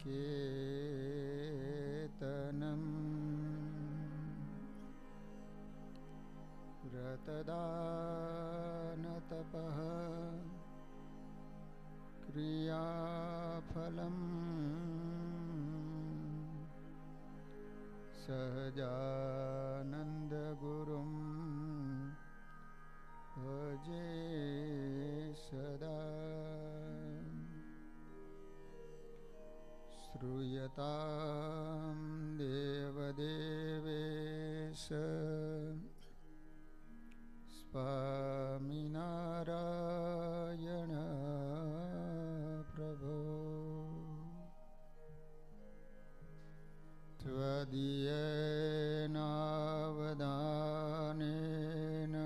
केतनं व्रतदानतपः क्रियाफलम् सहजानन्दगुरुं भजे सदा। श्रूयतां देवदेवेश स्वामिनारायण प्रभो। त्वदीयेनावदानेन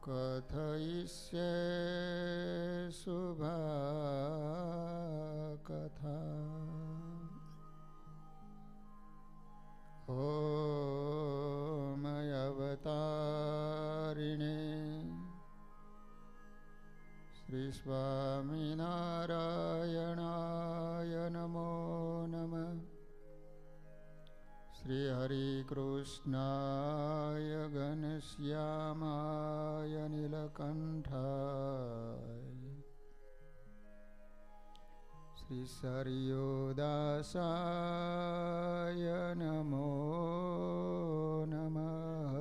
कथयिष्ये शुभकथा। ॐ अवतारिणे श्री स्वामिनारायणाय नमो नमः। श्री हरिकृष्णाय घनश्यामाय नीलकण्ठाय श्री सरयोदासाय नमो नमः।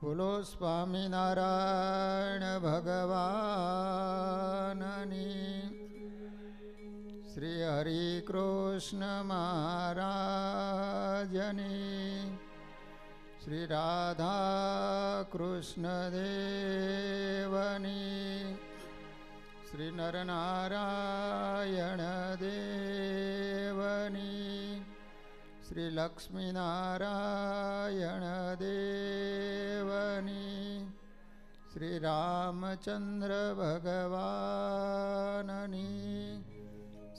बोलो स्वामिनारायण भगवाननी। श्री हरिकृष्ण महाराजनी। श्री राधा कृष्ण देवनी। श्री नरनारायण देवनी। श्री लक्ष्मीनारायण देवनी। श्री रामचंद्र भगवाननी।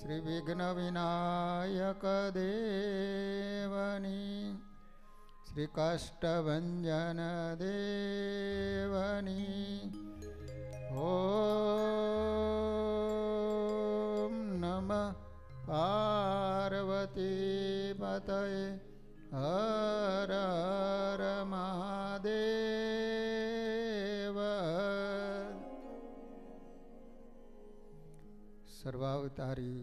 श्री विघ्न विनायक देवनी। श्री कष्टभंजन देवनी। ओम नमः पार्वती पतये हर हर महादेव। सर्वावतारी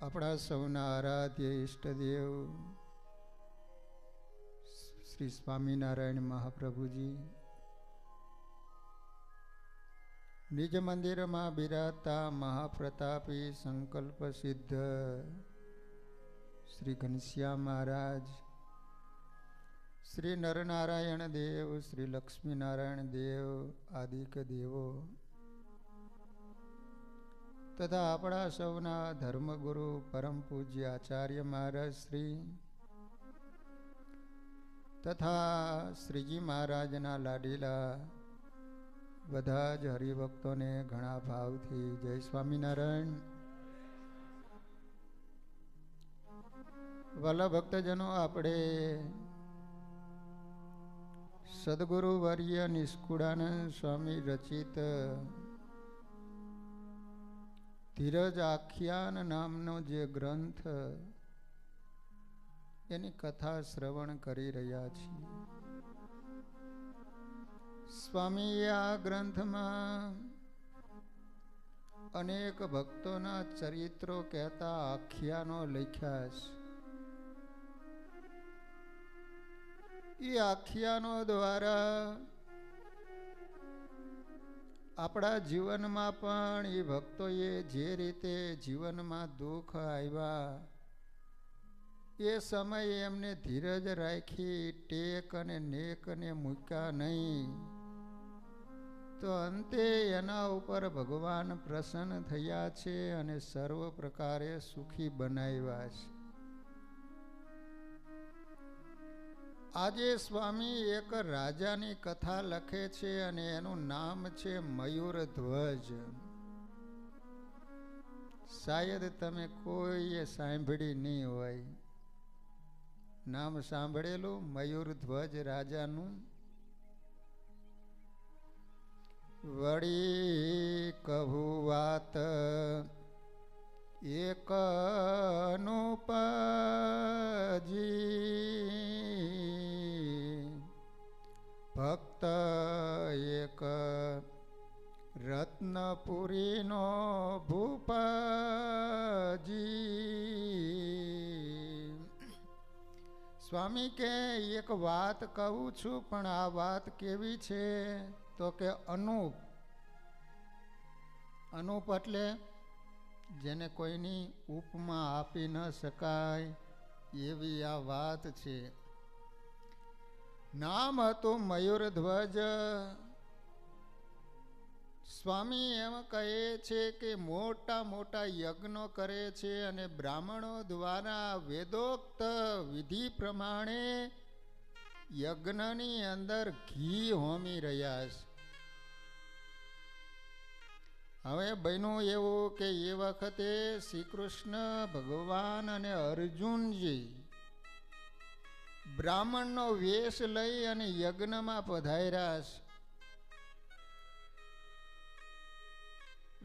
अपना सौना आराध्य इष्टदेव श्री स्वामीनारायण महाप्रभुजी निज मंदिर में बिराजता महाप्रतापी संकल्प सिद्ध श्री घनश्याम महाराज, श्री नरनारायण देव, श्री लक्ष्मीनारायण देव आदिक देवो तथा अपना सौना धर्मगुरु परम पूज्य आचार्य महाराज श्री तथा श्रीजी महाराजना लाडीला बधा ज हरिभक्तों ने घणा भाव थी जय स्वामीनारायण। वाला भक्तजनों, आपणे सद्गुरु वर्य निष्कुळानंद स्वामी रचित धीरज आख्यान नामनो जे ग्रंथ एनी कथा श्रवण करी रह्या छीए। स्वामी आ ग्रंथ में अनेक भक्तों चरित्रों कहता आख्यानों लिख्या छे। ये आख्यानों द्वारा अपना जीवन में पण ये भक्तोए जे रीते जीवन में दुख आव्या ये समय एमने धीरज राखी टेक अने नेक ने मूक्या नहीं तो अंते एना उपर भगवान प्रसन्न थया छे अने सर्व प्रकारे सुखी बनाव्या छे। આજે स्वामी एक राजानी कथा लखे छे अने एनु नाम छे मयूर ध्वज। शायद तमे कोईए सांभळी नहीं होय। नाम सांभळेलुं मयूर ध्वज राजानुं। વળી કહું વાત એક અનુપજી, ભક્ત એક રત્નપુરીનો ભૂપજી. સ્વામી કે એક વાત કહું છું, પણ આ વાત કેવી છે? તો કે અનુપ. અનુપ એટલે જેને કોઈની ઉપમા આપી ન શકાય એવી આ વાત છે. નામ હતું મયુરધ્વજ. સ્વામી એમ કહે છે કે મોટા મોટા યજ્ઞો કરે છે અને બ્રાહ્મણો દ્વારા વેદોક્ત વિધિ પ્રમાણે યજ્ઞની અંદર ઘી હોમી રહ્યા છે. હવે બન્યું એવું કે એ વખતે શ્રી કૃષ્ણ ભગવાન અને અર્જુનજી બ્રાહ્મણનો વેશ લઈ અને યજ્ઞમાં પધાર્યા છે.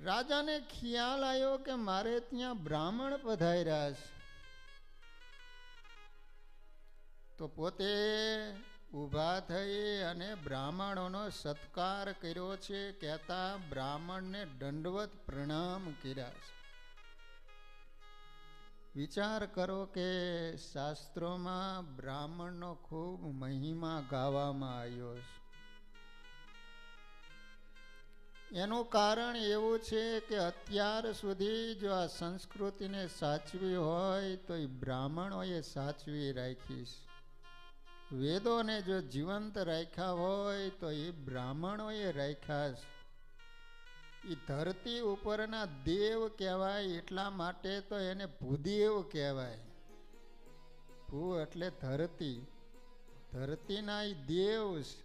રાજાને ખ્યાલ આવ્યો કે મારે ત્યાં બ્રાહ્મણ પધાર્યા છે, તો પોતે ઊભા થઈ અને બ્રાહ્મણોનો સત્કાર કર્યો છે, કહેતા બ્રાહ્મણને દંડવત પ્રણામ કર્યા છે. વિચાર કરો કે શાસ્ત્રોમાં બ્રાહ્મણનો ખૂબ મહિમા ગાવામાં આવ્યો છે. એનું કારણ એવું છે કે અત્યાર સુધી જો આ સંસ્કૃતિને સાચવી હોય તો એ બ્રાહ્મણોએ સાચવી રાખી છે. વેદોને જો જીવંત રાખ્યા હોય તો એ બ્રાહ્મણોએ રાખ્યા છે. એ ધરતી ઉપરના દેવ કહેવાય, એટલા માટે તો એને ભૂદેવ કહેવાય. ભૂ એટલે ધરતી, ધરતીના એ દેવ છે.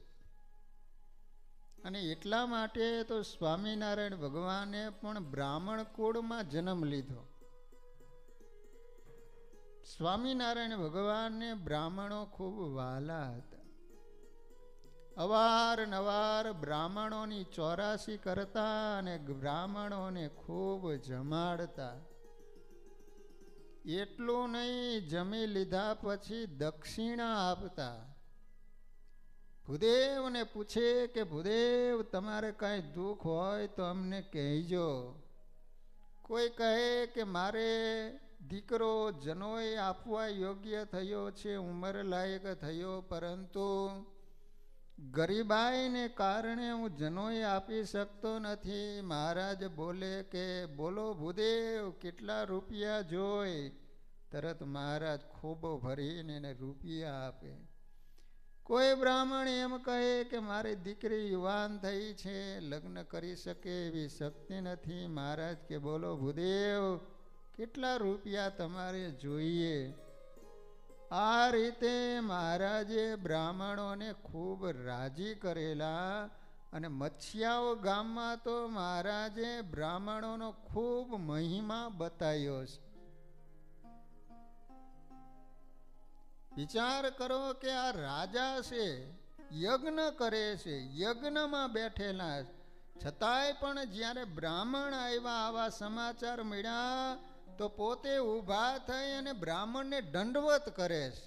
અને એટલા માટે તો સ્વામિનારાયણ ભગવાને પણ બ્રાહ્મણ કુળમાં જન્મ લીધો. સ્વામિનારાયણ ભગવાનને બ્રાહ્મણો ખૂબ વહાલા હતા. અવારનવાર બ્રાહ્મણોની ચોરાસી કરતા અને બ્રાહ્મણોને ખૂબ જમાડતા. એટલું નહીં, જમી લીધા પછી દક્ષિણા આપતા. ભૂદેવને પૂછે કે ભૂદેવ તમારે કાંઈ દુઃખ હોય તો અમને કહેજો. કોઈ કહે કે મારે દીકરો જનોય આપવા યોગ્ય થયો છે, ઉંમર લાયક થયો, પરંતુ ગરીબાઈને કારણે હું જનોય આપી શકતો નથી. મહારાજ બોલે કે બોલો ભૂદેવ કેટલા રૂપિયા જોઈ? તરત મહારાજ ખોબો ભરીને એને રૂપિયા આપે. કોઈ બ્રાહ્મણ એમ કહે કે મારી દીકરી યુવાન થઈ છે, લગ્ન કરી શકે એવી શક્તિ નથી. મહારાજ કે બોલો ભૂદેવ કેટલા રૂપિયા તમારે જોઈએ? આ રીતે મહારાજે બ્રાહ્મણોને ખૂબ રાજી કરેલા. અને મચ્છિયાઓ ગામમાં તો મહારાજે બ્રાહ્મણોનો ખૂબ મહિમા બતાવ્યો છે. વિચાર કરો કે આ રાજા છે, યજ્ઞ કરે છે, યજ્ઞમાં બેઠેલા, છતાંય પણ જ્યારે બ્રાહ્મણ આવ્યા, આવા સમાચાર મળ્યા તો પોતે ઊભા થઈ અને બ્રાહ્મણને દંડવત કરે છે.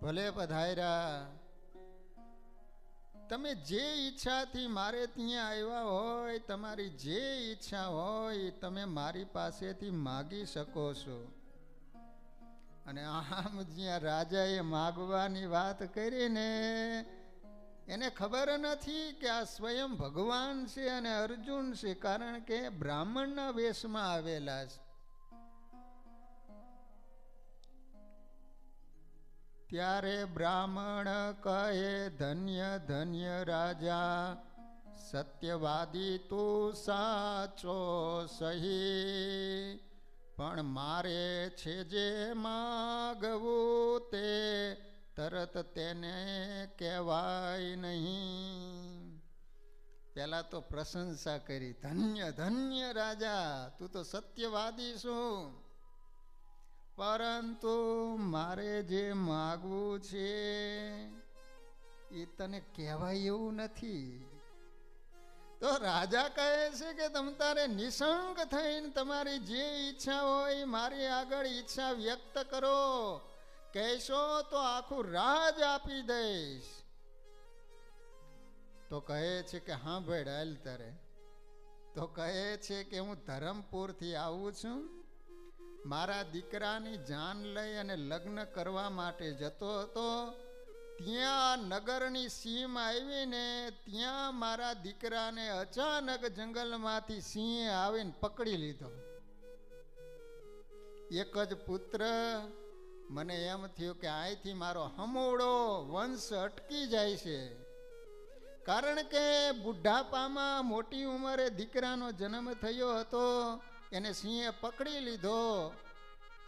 ભલે પધાર્યા, તમે જે ઈચ્છાથી મારે ત્યાં આવ્યા હોય, તમારી જે ઈચ્છા હોય તમે મારી પાસેથી માગી શકો છો. અને આમ જ્યાં રાજાએ માગવાની વાત કરીને એને ખબર નથી કે આ સ્વયં ભગવાન છે અને અર્જુન છે, કારણ કે બ્રાહ્મણના વેશમાં આવેલા છે. ત્યારે બ્રાહ્મણ કહે ધન્ય ધન્ય રાજા, સત્યવાદી તું સાચો સહી, પણ મારે છે જે માગવું તે તરત તેને કહેવાય નહીં. પેલા તો પ્રશંસા કરી, ધન્ય ધન્ય રાજા, તું તો સત્યવાદી છું, પરંતુ મારે જે માગવું છે એ તને કહેવાય એવું નથી. તો રાજા કહે છે કે તમ તારે નિશંક થઈને તમારી જે ઈચ્છા હોય મારી આગળ ઈચ્છા વ્યક્ત કરો, કહેશો તો આખું રાજ આપી દઈશ. તો કહે છે કે હા ભાઈ હાલ તારે. તો કહે છે કે હું ધરમપુરથી આવું છું, મારા દીકરાની જાન લઈ અને લગ્ન કરવા માટે જતો હતો. ત્યાં નગરની સીમ આવીને ત્યાં મારા દીકરાને અચાનક જંગલમાંથી સિંહે આવીને પકડી લીધો. એક જ પુત્ર. મને એમ થયું કે અહીંથી મારો હમોડો વંશ અટકી જાય છે, કારણ કે બુઢાપામાં મોટી ઉંમરે દીકરાનો જન્મ થયો હતો, એને સિંહે પકડી લીધો.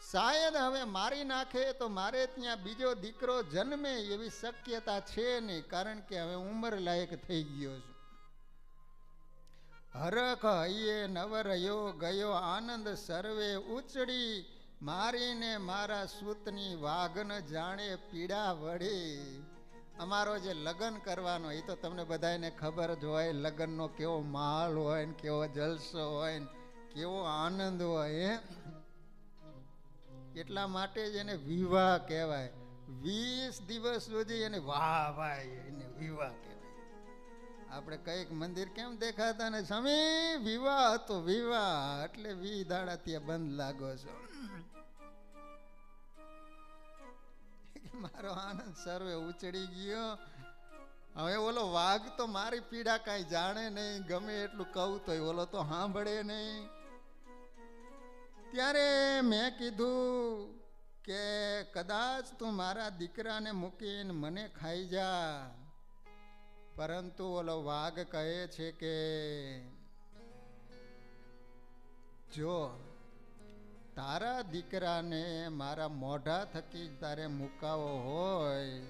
શાયદ હવે મારી નાખે તો મારે ત્યાં બીજો દીકરો જન્મે એવી શક્યતા છે નહીં, કારણ કે હવે ઉંમર લાયક થઈ ગયો છું. હરખ હૈયે નવરયો ગયો આનંદ સર્વે ઉચડી, મારીને મારા સૂતની વાઘન જાણે પીડા વળી. અમારો જે લગ્ન કરવાનો એ તો તમને બધાને ખબર જ હોય, લગ્નનો કેવો માહોલ હોય ને કેવો જલસો હોય ને કેવો આનંદ હોય. એટલા માટે જ એને વિવાહ કહેવાય. 20 દિવસ સુધી એને વાહ ભાઈ એને વિવાહ કહેવાય. આપણે કઈક મંદિર કેમ દેખાતા ને સ્વામી વિવાહ હતો, વિવાહ એટલે 20 દાડા ત્યાં બંધ લાગો છો. મારો આનંદ સર્વે ઉચડી ગયો. હવે ઓલો વાઘ તો મારી પીડા કાંઈ જાણે નહીં, ગમે એટલું કહું તો ઓલો તો સાંભળે નહીં. ત્યારે મેં કીધું કે કદાચ તું મારા દીકરાને મૂકીને મને ખાઈ જા. પરંતુ ઓલો વાઘ કહે છે કે જો તારા દીકરાને મારા મોઢા થકી તારે મુકાવો હોય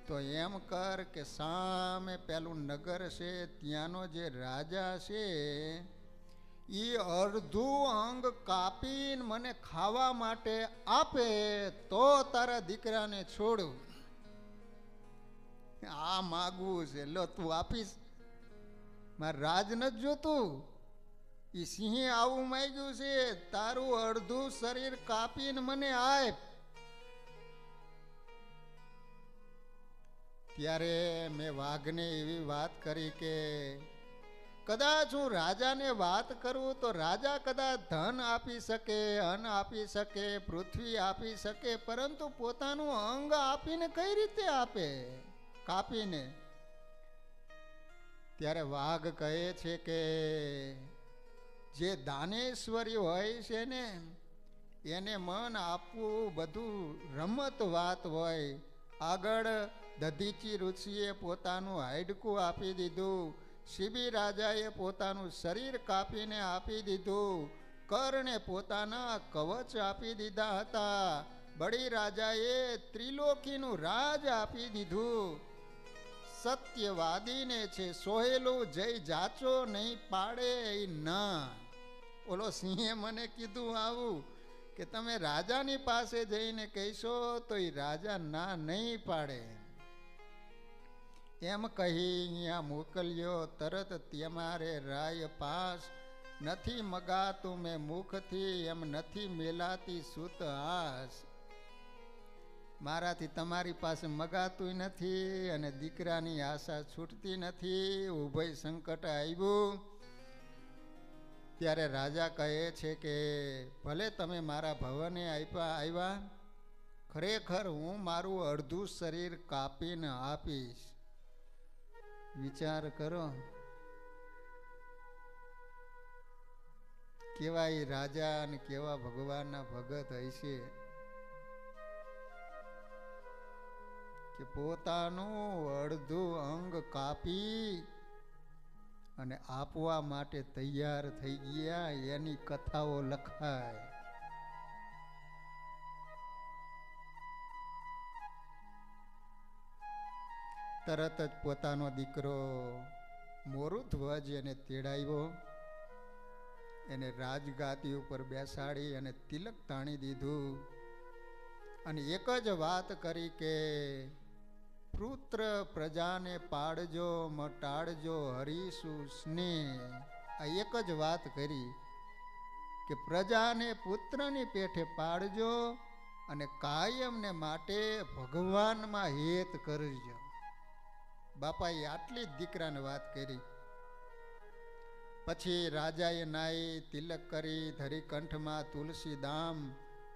તો એમ કર કે સામે પેલું નગર છે ત્યાંનો જે રાજા છે એ અડધું અંગ કાપીને મને ખાવા માટે આપે તો તારા દીકરાને છોડું. આ માગવું છે, લો તું આપીશ? મારે રાજ નથી જોતું. એ સિંહે આવું માંગ્યું છે, તારું અડધું શરીર કાપીને મને આપ. ત્યારે મેં વાઘને એવી વાત કરી કે કદાચ હું રાજાને વાત કરું તો રાજા કદાચ ધન આપી શકે, અન્ન આપી શકે, પૃથ્વી આપી શકે, પરંતુ પોતાનું અંગ આપીને કઈ રીતે આપે, કાપીને? ત્યારે વાઘ કહે છે કે જે દાનેશ્વરી હોય છે ને એને મન આપવું બધું રમત વાત હોય. આગળ દધીચી ઋષિએ પોતાનું હાડકું આપી દીધું, શિબી રાજાએ પોતાનું શરીર કાપીને આપી દીધું, કર્ણે પોતાના કવચ આપી દીધા હતા, બળી રાજાએ ત્રિલોકીનું રાજ આપી દીધું. સત્યવાદીને છે સોહેલું જય જાચો નહીં પાડે ના. ઓલો સિંહે મને કીધું આવું કે તમે રાજાની પાસે જઈને કહેશો તો એ રાજા ના નહીં પાડે. એમ કહી અહીંયા મોકલ્યો. તરત તમારે રાય પાસ નથી મગાતું મેં મુખથી, એમ નથી મેલાતી સુત હાસ. મારાથી તમારી પાસે મગાતું નથી અને દીકરાની આશા છૂટતી નથી. ઉભય સંકટ આવ્યું. ત્યારે રાજા કહે છે કે ભલે તમે મારા ભવને આવ્યા, ખરેખર હું મારું અડધું શરીર કાપીને આપીશ. વિચાર કરો કેવા એ રાજા અને કેવા ભગવાનના ભગત હશે કે પોતાનું અડધું અંગ કાપી અને આપવા માટે તૈયાર થઈ ગયા. એની કથાઓ લખાય. તરત જ પોતાનો દીકરો મોરુધ્વજ એને તેડાવ્યો, એને રાજગાદી ઉપર બેસાડી અને તિલક તાણી દીધું અને એક જ વાત કરી કે પુત્ર પ્રજાને પાડજો મટાડજો હરીશું સ્નેહ. આ એક જ વાત કરી કે પ્રજાને પુત્રની પેઠે પાડજો અને કાયમને માટે ભગવાનમાં હેત કરજો. બાપાએ આટલી જ દીકરાને વાત કરી. પછી રાજાએ નાઈ તિલક કરી ધરી કંઠમાં તુલસી દામ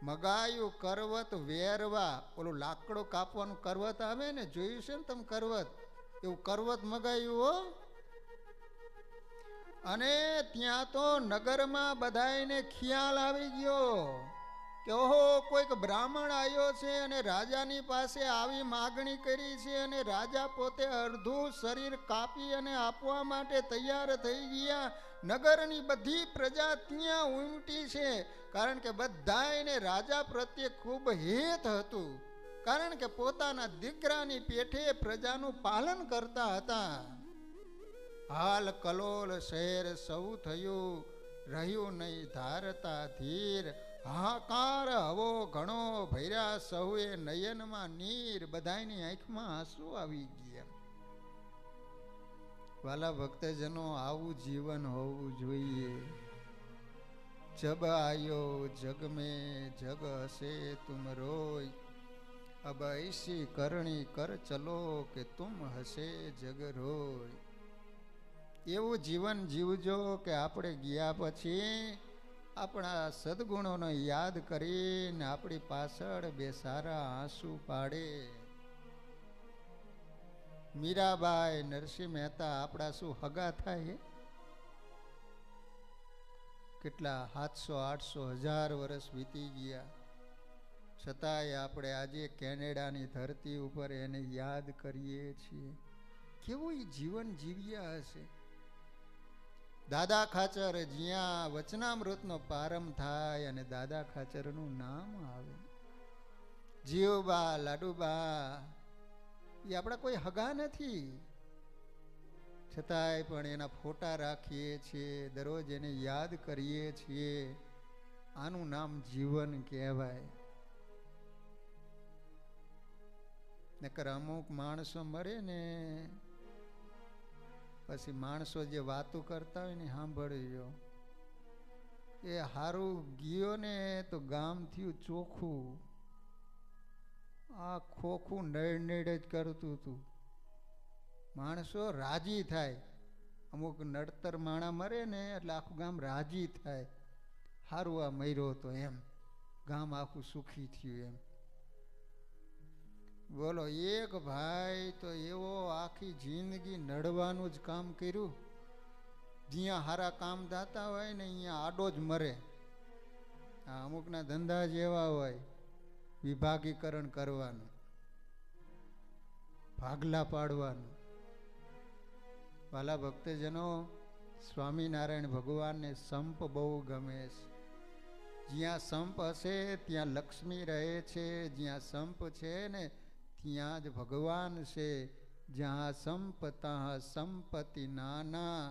મગાયું કરવત વેરવા. ઓલું લાકડું કાપવાનું કરવત આવે ને, જોયું છે ને તમે કરવત, એવું કરવત મગાયું હો. અને ત્યાં તો નગરમાં બધાને ખ્યાલ આવી ગયો કે ઓહો કોઈક બ્રાહ્મણ આવ્યો છે અને રાજાની પાસે આવી માગણી કરી છે. અને રાજા પોતે અડધું શરીર કાપી અને આપવા માટે તૈયાર થઈ ગયા. નગરની બધી પ્રજા ત્યાં ઉમટી છે, કારણ કે બધાને રાજા પ્રત્યે ખૂબ હિત હતું, કારણ કે પોતાના દીકરાની પેઠે પ્રજાનું પાલન કરતા હતા. હાલ કલોલ શહેર સૌ થયું, રહ્યું નહીં ધારતા ધીર. હાહાકાર હવો ઘણો ભર્યા સૌએ નયનમાં નીર. બધાની આંખમાં આંસુ આવી ગયા. વાલા ભક્તજનો, આવું જીવન હોવું જોઈએ. જબ આયો જગ में जग हसे तुम रोय, अब ऐसी करणी कर चलो કે तुम हसे जग रोय. એવું જીવન જીવજો કે આપણે ગયા પછી આપણા સદગુણોને યાદ કરીને આપણી પાછળ બે સારા આંસુ પાડે. મીરાબાઈ નરસિંહ મહેતા આપણા શું હગા થાય? કેટલા 700 800 1000 વર્ષ વીતી ગયા, છતાંય આપણે આજે કેનેડાની ધરતી ઉપર એને યાદ કરીએ છીએ. કેવું જીવન જીવ્યા હશે. દાદા ખાચર જ્યાં વચનામૃતનો પ્રારંભ થાય અને દાદા ખાચરનું નામ આવે, જીવબા લાડુબા એ આપણા કોઈ હગા નથી, છતાંય પણ એના ફોટા રાખીએ છીએ, દરરોજ એને યાદ કરીએ છીએ. આનું નામ જીવન કહેવાય. નકર અમુક માણસો મરે ને પછી માણસો જે વાતો કરતા હોય ને સાંભળજો, એ હારું ગયો ને તો ગામ થયું ચોખ્ખું, આ ખોખું નડ જ કરતું હતું. માણસો રાજી થાય. અમુક નડતર માણા મરે ને એટલે આખું ગામ રાજી થાય, હારું આ મર્યો તો એમ, ગામ આખું સુખી થયું એમ. બોલો, એક ભાઈ તો એવો આખી જિંદગી નડવાનું જ કામ કર્યું. જ્યાં હારા કામ થતા હોય ને અહીંયા આડો જ મરે. આ અમુકના ધંધા જેવા હોય, વિભાગીકરણ કરવાનું, ભાગલા પાડવાનું. વાલા ભક્તજનો, સ્વામિનારાયણ ભગવાનને સંપ બહુ ગમે છે. જ્યાં સંપ હશે ત્યાં લક્ષ્મી રહે છે. જ્યાં સંપ છે ને ત્યાં જ ભગવાન છે. જ્યાં સંપ ત્યાં સંપત્તિ નાના,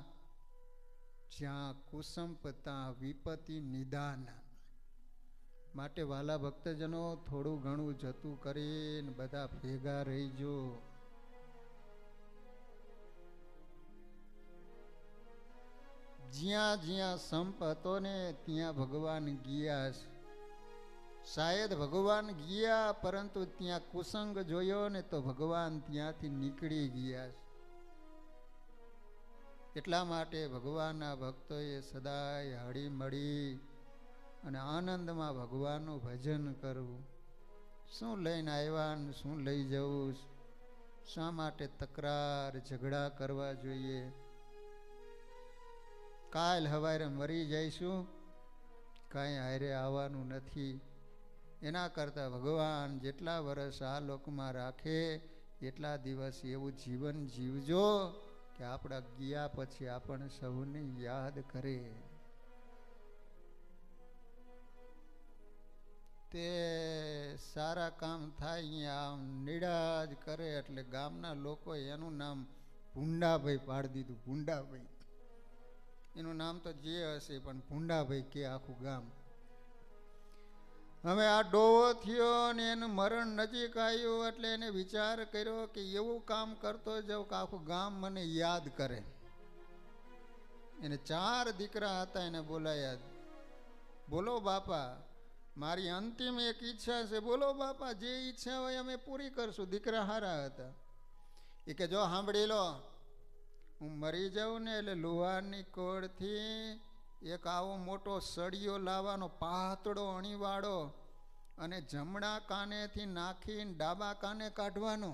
જ્યાં કુસંપ ત્યાં વિપત્તિ નિદાના. માટે વાલા ભક્તજનો, થોડું ઘણું જતું કરીને બધા ભેગા રહીજો. જ્યાં જ્યાં સંપ હતો ને ત્યાં ભગવાન ગયા છે. શાયદ ભગવાન ગયા, પરંતુ ત્યાં કુસંગ જોયો ને તો ભગવાન ત્યાંથી નીકળી ગયા છે. એટલા માટે ભગવાનના ભક્તોએ સદાય હળી મળી અને આનંદમાં ભગવાનનું ભજન કરવું. શું લઈને આવ્યા ને શું લઈ જવું, શા માટે તકરાર ઝઘડા કરવા જોઈએ? કાલ હવારે મરી જઈશું, કાંઈ હારે આવવાનું નથી. એના કરતાં ભગવાન જેટલા વર્ષ આ લોકમાં રાખે એટલા દિવસ એવું જીવન જીવજો કે આપણા ગયા પછી આપણને સૌને યાદ કરે. તે સારા કામ થાય અહીંયા આમ નિડા જ કરે એટલે ગામના લોકો એનું નામ ભૂંડાભાઈ પાડી દીધું. ભૂંડાભાઈ એનું નામ તો જે હશે પણ ભૂંડાભાઈ કે આખું ગામ. હવે આ ડોવો થયો ને એનું મરણ નજીક આવ્યું એટલે એને વિચાર કર્યો કે એવું કામ કરતો જાઉં કે આખું ગામ મને યાદ કરે. એને 4 દીકરા હતા, એને બોલાયા. બોલો બાપા, મારી અંતિમ એક ઈચ્છા છે, બોલો બાપા, જે ઈચ્છા હોય અમે પૂરી કરશું. દીકરા હારા હતા. એ કે જો સાંભળી લો, હું મરી જાઉં ને એટલે લુહારની કોળથી એક આવો મોટો સળિયો લાવવાનો, પાતળો અણીવાળો, અને જમણા કાનેથી નાખીને ડાબા કાને કાઢવાનો,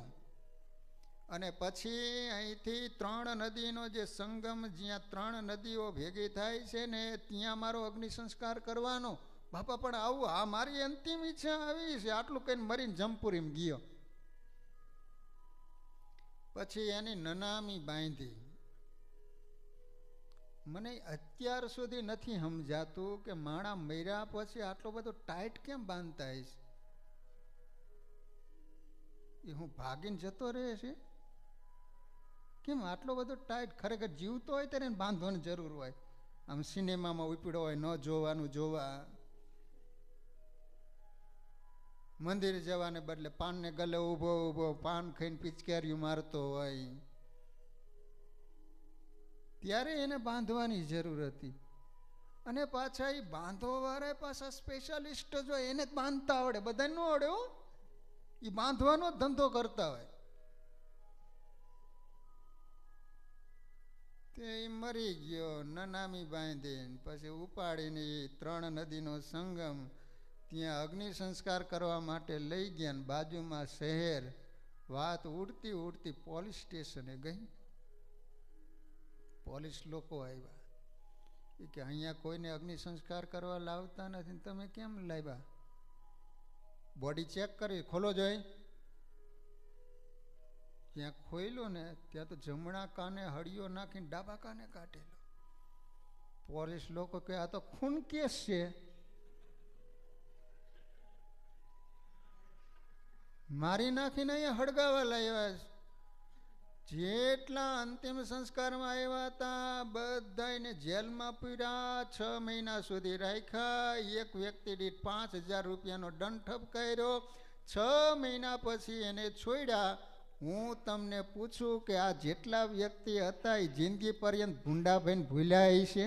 અને પછી અહીંથી 3 નદીનો જે સંગમ, જ્યાં 3 નદીઓ ભેગી થાય છે ને, ત્યાં મારો અગ્નિ સંસ્કાર કરવાનો. બાપા પણ આવું, આ મારી અંતિમ ઈચ્છા આવી છે. આટલું કહીને મરીને જમપુરીમાં ગયો. પછી એની નનામી બાંધી. મને અત્યાર સુધી નથી સમજાતું કે માણા મર્યા પછી આટલો બધો ટાઈટ કેમ બાંધતા હશે. એ હું ભાગીને જતો રહે છે કેમ આટલો બધો ટાઈટ? ખરેખર જીવતો હોય ત્યારે બાંધવાની જરૂર હોય. આમ સિનેમામાં ઉપડ્યો હોય, ન જોવાનું જોવા. મંદિર જવાને બદલે પાનને ગલે ઊભો ઊભો પાન ખાઈને પિચકારીયું મારતો હોય, ત્યારે એને બાંધવાની જરૂર હતી. અને પાછા એ બાંધવા વાળા પાછા સ્પેશિયાલિસ્ટ જો, એને જ બાંધતા આવડે, બધાને ન આવડે હો. એ બાંધવાનો જ ધંધો કરતા હોય. તે મરી ગયો, નનામી બાંધીને પછી ઉપાડીને 3 નદીનો સંગમ ત્યાં અગ્નિ સંસ્કાર કરવા માટે લઈ ગયા. ને બાજુમાં શહેર. વાત ઉડતી ઉડતી પોલીસ સ્ટેશને ગઈ. પોલીસ લોકો આવ્યા. એ કે અહીંયા કોઈને અગ્નિ સંસ્કાર કરવા લાવતા નથી, તમે કેમ લાવ્યા? બોડી ચેક કરી, ખોલો જોઈ. ત્યાં ખોલ્યો ને ત્યાં તો જમણા કાને હળિયો નાખીને ડાબા કાને કાઢેલો. પોલીસ લોકો કે આ તો ખૂન કેસ છે, મારી નાખીને અહીંયા હળગાવા લાવ્યા. જેટલા અંતિમ સંસ્કારમાં આવ્યા હતા બધાને જેલમાં પૂર્યા. 6 મહિના સુધી રાખ્યા. એક વ્યક્તિ દીઠ 5,000 રૂપિયાનો દંડ ઠપકાર્યો. 6 મહિના પછી એને છોડ્યા. હું તમને પૂછું કે આ જેટલા વ્યક્તિ હતા એ જિંદગી પર્યંત ભૂંડાભાઈને ભૂલ્યા છે?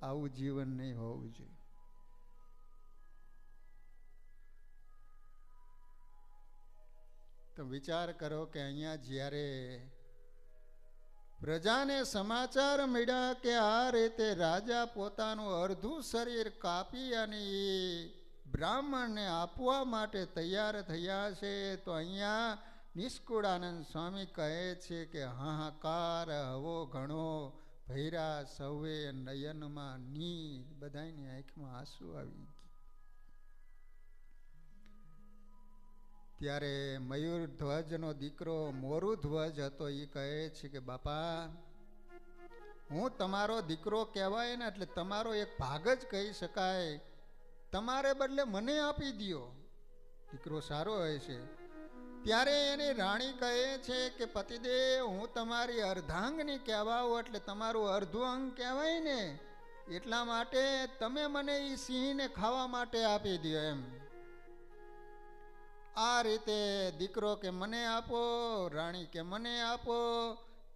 આવું જીવન નહીં હોવું જોઈએ. તો વિચાર કરો કે અહીંયા જ્યારે પ્રજાને સમાચાર મળ્યા કે આ રીતે રાજા પોતાનું અડધું શરીર કાપી અને એ બ્રાહ્મણને આપવા માટે તૈયાર થયા છે, તો અહીંયા નિષ્કુળાનંદ સ્વામી કહે છે કે હાહાકાર હવો ઘણો ભૈરા સૌએ નયનમાં નીર, બધાની આંખમાં આંસુ આવી ગયા. ત્યારે મયુર ધ્વજનો દીકરો મોરુ ધ્વજ હતો. એ કહે છે કે બાપા, હું તમારો દીકરો કહેવાય ને એટલે તમારો એક ભાગ જ કહી શકાય. તમારે બદલે મને આપી દો. દીકરો સારો હોય છે. ત્યારે એની રાણી કહે છે કે પતિદેવ, હું તમારી અર્ધાંગની કહેવાઉં એટલે તમારું અર્ધું અંગ કહેવાય ને, એટલા માટે તમે મને એ સિંહને ખાવા માટે આપી દો એમ. આ રીતે દીકરો કે મને આપો, રાણી કે મને આપો.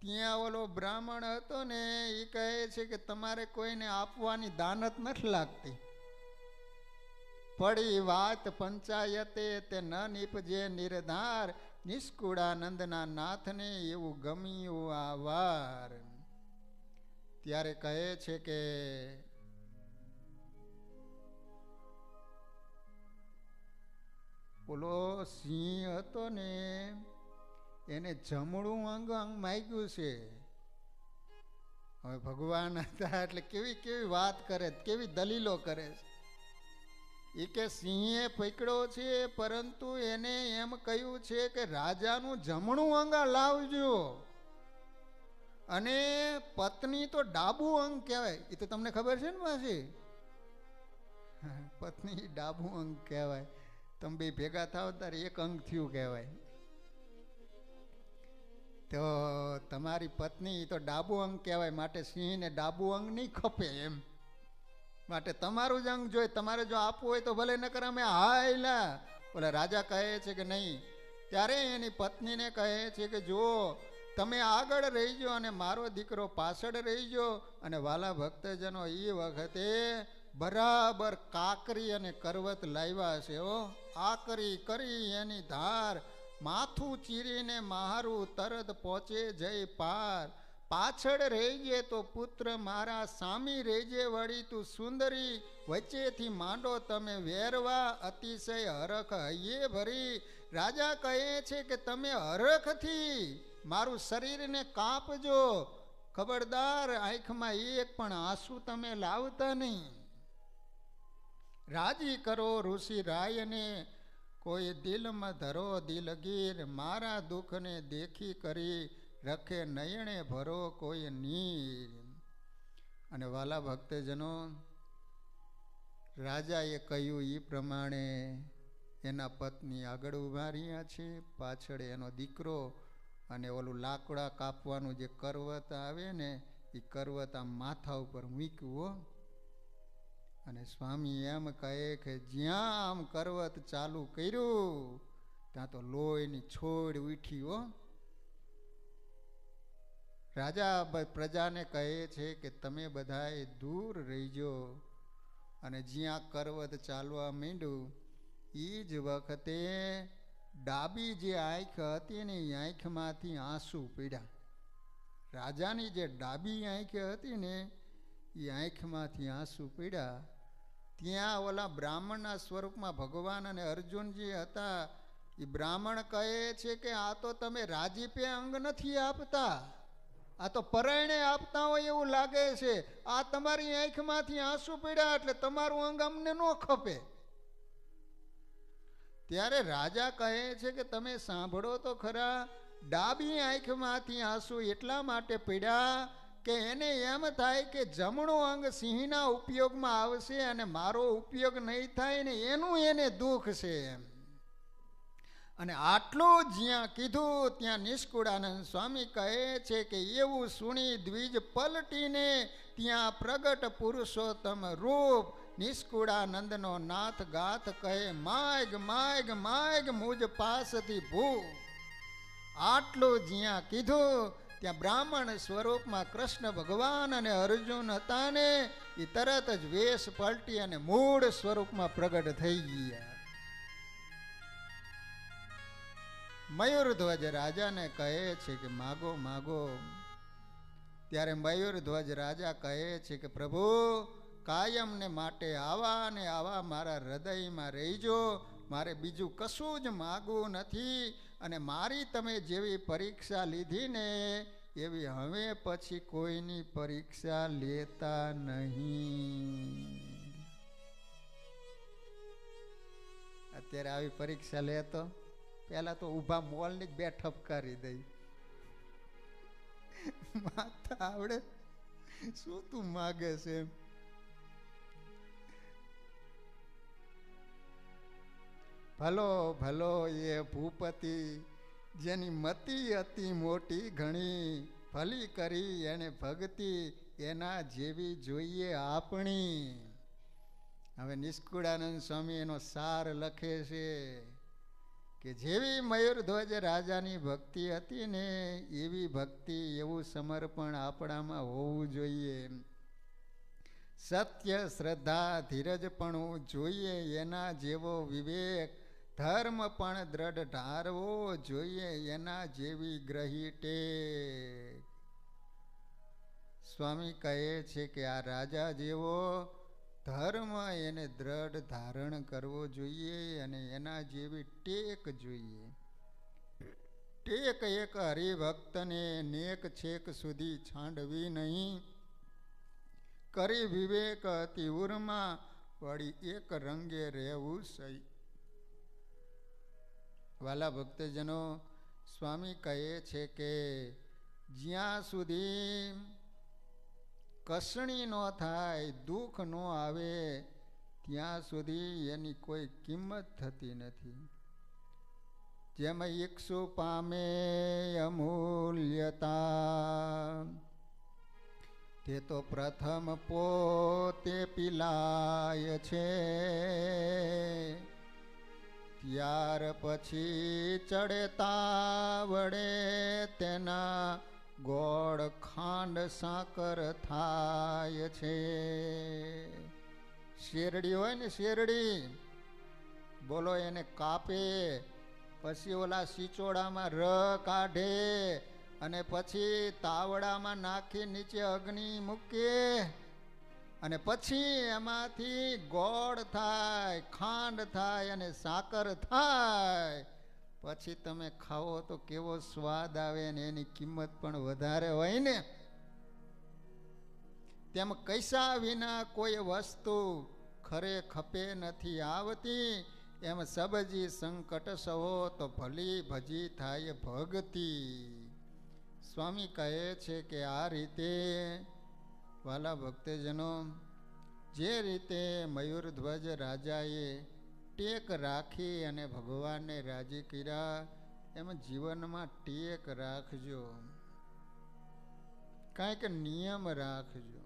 ત્યાં ઓલો બ્રાહ્મણ હતો ને એ કહે છે કે તમારે કોઈને આપવાની દાનત નથી લાગતી. પડી વાત પંચાયતે તે ન નીપજે નિર્ધાર, નિષ્કુળાનંદના નાથને એવું ગમ્યું આ વાર. ત્યારે કહે છે કે ઓલો સિંહ હતો ને એને જમણું અંગ માગ્યું છે. હવે ભગવાન હતા એટલે કેવી કેવી વાત કરે, કેવી દલીલો કરે છે. એ કે સિંહે પકડ્યો છે પરંતુ એને એમ કહ્યું છે કે રાજાનું જમણું અંગ લાવજો, અને પત્ની તો ડાબુ અંગ કહેવાય. એ તો તમને ખબર છે ને પાછી, પત્ની ડાબુ અંગ કહેવાય. તમે બે ભેગા થાવ ત્યારે એક અંગ થયું કહેવાય. તો તમારી પત્ની તો ડાબુ અંગ કહેવાય, માટે સિંહને ડાબુ અંગ નહીં ખપે એમ. માટે તમારું જ અંગ જોઈ, તમારે જો આપવું હોય તો ભલે, નકર અમે હાયલા. ઓલા રાજા કહે છે કે નહીં. ત્યારે એની પત્નીને કહે છે કે જો તમે આગળ રહીજો અને મારો દીકરો પાછળ રહીજો. અને વાલા ભક્તજનો એ વખતે બરાબર કાકરી અને કરવત લાવ્યા છે. આકરી કરી એની ધાર, માથું ચીરીને મારું તરત પહોંચે જય પાર. પાછળ રહીજે તો પુત્ર મારા, સામી રહેજે વળી તું સુંદરી. વચ્ચેથી માંડો તમે વેરવા, અતિશય હરખ હૈયે ભરી. રાજા કહે છે કે તમે હરખથી મારું શરીરને કાપજો, ખબરદાર આંખમાં એક પણ આંસુ તમે લાવતા નહીં. રાજી કરો ઋષિ રાયને, કોઈ દિલમાં ધરો દિલગીર. મારા દુઃખને દેખી કરી, રખે નયણે ભરો કોઈ નીર. અને વાલા ભક્તજનો, રાજાએ કહ્યું એ પ્રમાણે એના પત્ની આગળ ઉભા રહ્યા છે, પાછળ એનો દીકરો. અને ઓલું લાકડા કાપવાનું જે કરવત આવે ને, એ કરવત આમ માથા ઉપર મૂક્યું. અને સ્વામી એમ કહે કે જ્યાં આમ કરવત ચાલુ કર્યું ત્યાં તો લોહીની છોડ ઉઠી. રાજા પ્રજાને કહે છે કે તમે બધાએ દૂર રહીજો. અને જ્યાં કરવત ચાલવા માંડ્યું એ જ વખતે ડાબી જે આંખ હતી ને, એ આંખમાંથી આંસુ પડ્યા. રાજાની જે ડાબી આંખ હતી ને, એ આંખમાંથી આંસુ પડ્યા. ત્યાં ઓલા બ્રાહ્મણના સ્વરૂપમાં ભગવાન અને અર્જુનજી હતા. એ બ્રાહ્મણ કહે છે કે આ તો તમે રાજીપે અંગ નથી આપતા, આ તો પરાયણે આપતા હોય એવું લાગે છે. આ તમારી આંખમાંથી આંસુ પડ્યા એટલે તમારું અંગ અમને ન ખપે. ત્યારે રાજા કહે છે કે તમે સાંભળો તો ખરા, ડાબી આંખમાંથી આંસુ એટલા માટે પડ્યા કે એને એમ થાય કે જમણો અંગ સિંહના ઉપયોગમાં આવશે અને મારો ઉપયોગ નહીં થાય ને, એનું એને દુઃખ છે એમ. અને આટલું જ્યાં કીધું ત્યાં નિષ્કુળાનંદ સ્વામી કહે છે કે એવું સુણી દ્વિજ પલટીને ત્યાં પ્રગટ પુરુષોત્તમ રૂપ. નિષ્કુળાનંદનો નાથ ગાથ કહે માગ માગ માગ મુજ પાસથી ભૂ. આટલું જ્યાં કીધું ત્યાં બ્રાહ્મણ સ્વરૂપમાં કૃષ્ણ ભગવાન અને અર્જુન હતા ને, એ તરત જ વેશ પલટી અને મૂળ સ્વરૂપમાં પ્રગટ થઈ ગયા. મયુરધ્વજ રાજાને કહે છે કે માગો માગો. ત્યારે મયુરધ્વજ રાજા કહે છે કે પ્રભુ કાયમને માટે આવા ને આવા મારા હૃદયમાં રહીજો, મારે બીજું કશું જ માગવું નથી. અને મારી તમે જેવી પરીક્ષા લીધી ને, એવી હવે પછી કોઈની પરીક્ષા લેતા નહીં. અત્યારે આવી પરીક્ષા લેતો પેલા તો ઊભા મોલની જ બે ઠપકારી દઈ. માથા આવડે શું તું માગે છે? ભલો ભલો એ ભૂપતિ, જેની મતિ અતિ મોટી ઘણી, ભલી કરી એને ભક્તિ, એના જેવી જોઈએ આપણી. હવે નિષ્કુળાનંદ સ્વામી એનો સાર લખે છે કે જેવી મયુરધ્વજ રાજાની ભક્તિ હતી ને, એવી ભક્તિ, એવું સમર્પણ આપણામાં હોવું જોઈએ. સત્ય શ્રદ્ધા ધીરજપણું જોઈએ, એના જેવો વિવેક. ધર્મ પણ દ્રઢ ધારવો જોઈએ, એના જેવી ગ્રહી ટેક. સ્વામી કહે છે કે આ રાજા જેવો ધર્મ એને દ્રઢ ધારણ કરવો જોઈએ અને એના જેવી ટેક જોઈએ. ટેક એક હરિભક્તને નેક છેક સુધી છાંડવી નહીં. કરી વિવેક અતિ ઉરમાં, વળી એક રંગે રહેવું સહી. વાલા ભક્તજનો, સ્વામી કહે છે કે જ્યાં સુધી કસણી ન થાય, દુઃખ ન આવે, ત્યાં સુધી એની કોઈ કિંમત થતી નથી. જેમ ઈક્ષુ પામે અમૂલ્યતા, તે તો પ્રથમ પોતે પીલાય છે, ત્યાર પછી ચડતા વડે તેના ગોળ ખાંડ સાકર થાય છે. શેરડી હોય ને શેરડી, બોલો એને કાપે, પછી ઓલા સિચોડામાં ર કાઢે અને પછી તાવડામાં નાખી નીચે અગ્નિ મૂકે અને પછી એમાંથી ગોળ થાય, ખાંડ થાય અને સાકર થાય. પછી તમે ખાઓ તો કેવો સ્વાદ આવે ને એની કિંમત પણ વધારે હોય ને. તેમ કૈસા વિના કોઈ વસ્તુ ખરે ખપે નથી આવતી, એમ સબજી સંકટ સહો તો ભલી ભજી થાય ભગતી. સ્વામી કહે છે કે આ રીતે વાલા ભક્તજનો, જે રીતે મયુરધ્વજ રાજાએ ટેક રાખી અને ભગવાનને રાજી કર્યા, એમ જીવનમાં ટેક રાખજો, કાંઈક નિયમ રાખજો.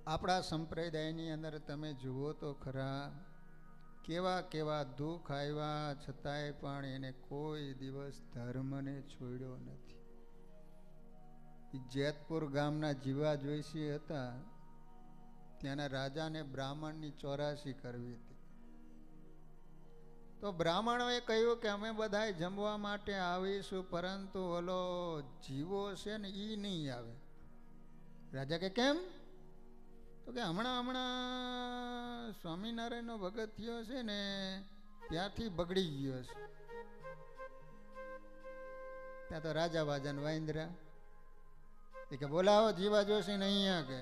આપણા સંપ્રદાયની અંદર તમે જુઓ તો ખરા, કેવા કેવા દુઃખ આવ્યા છતાંય પણ એને કોઈ દિવસ ધર્મને છોડ્યો નથી. જેતપુર ગામના જીવા જોઈશી હતા, ત્યાંના રાજાને બ્રાહ્મણની 84 કરવી હતી. તો બ્રાહ્મણોએ કહ્યું કે અમે બધા જમવા માટે આવીશું, પરંતુ ઓલો જીવો છે ને એ નહીં આવે. રાજા કે કેમ? તો કે હમણાં સ્વામિનારાયણનો ભગત થયો છે ને ત્યાંથી બગડી ગયો છે. ત્યાં તો રાજા વાજાને વાંદરા એ કે બોલાવો જીવા જોશી ને અહીંયા. કે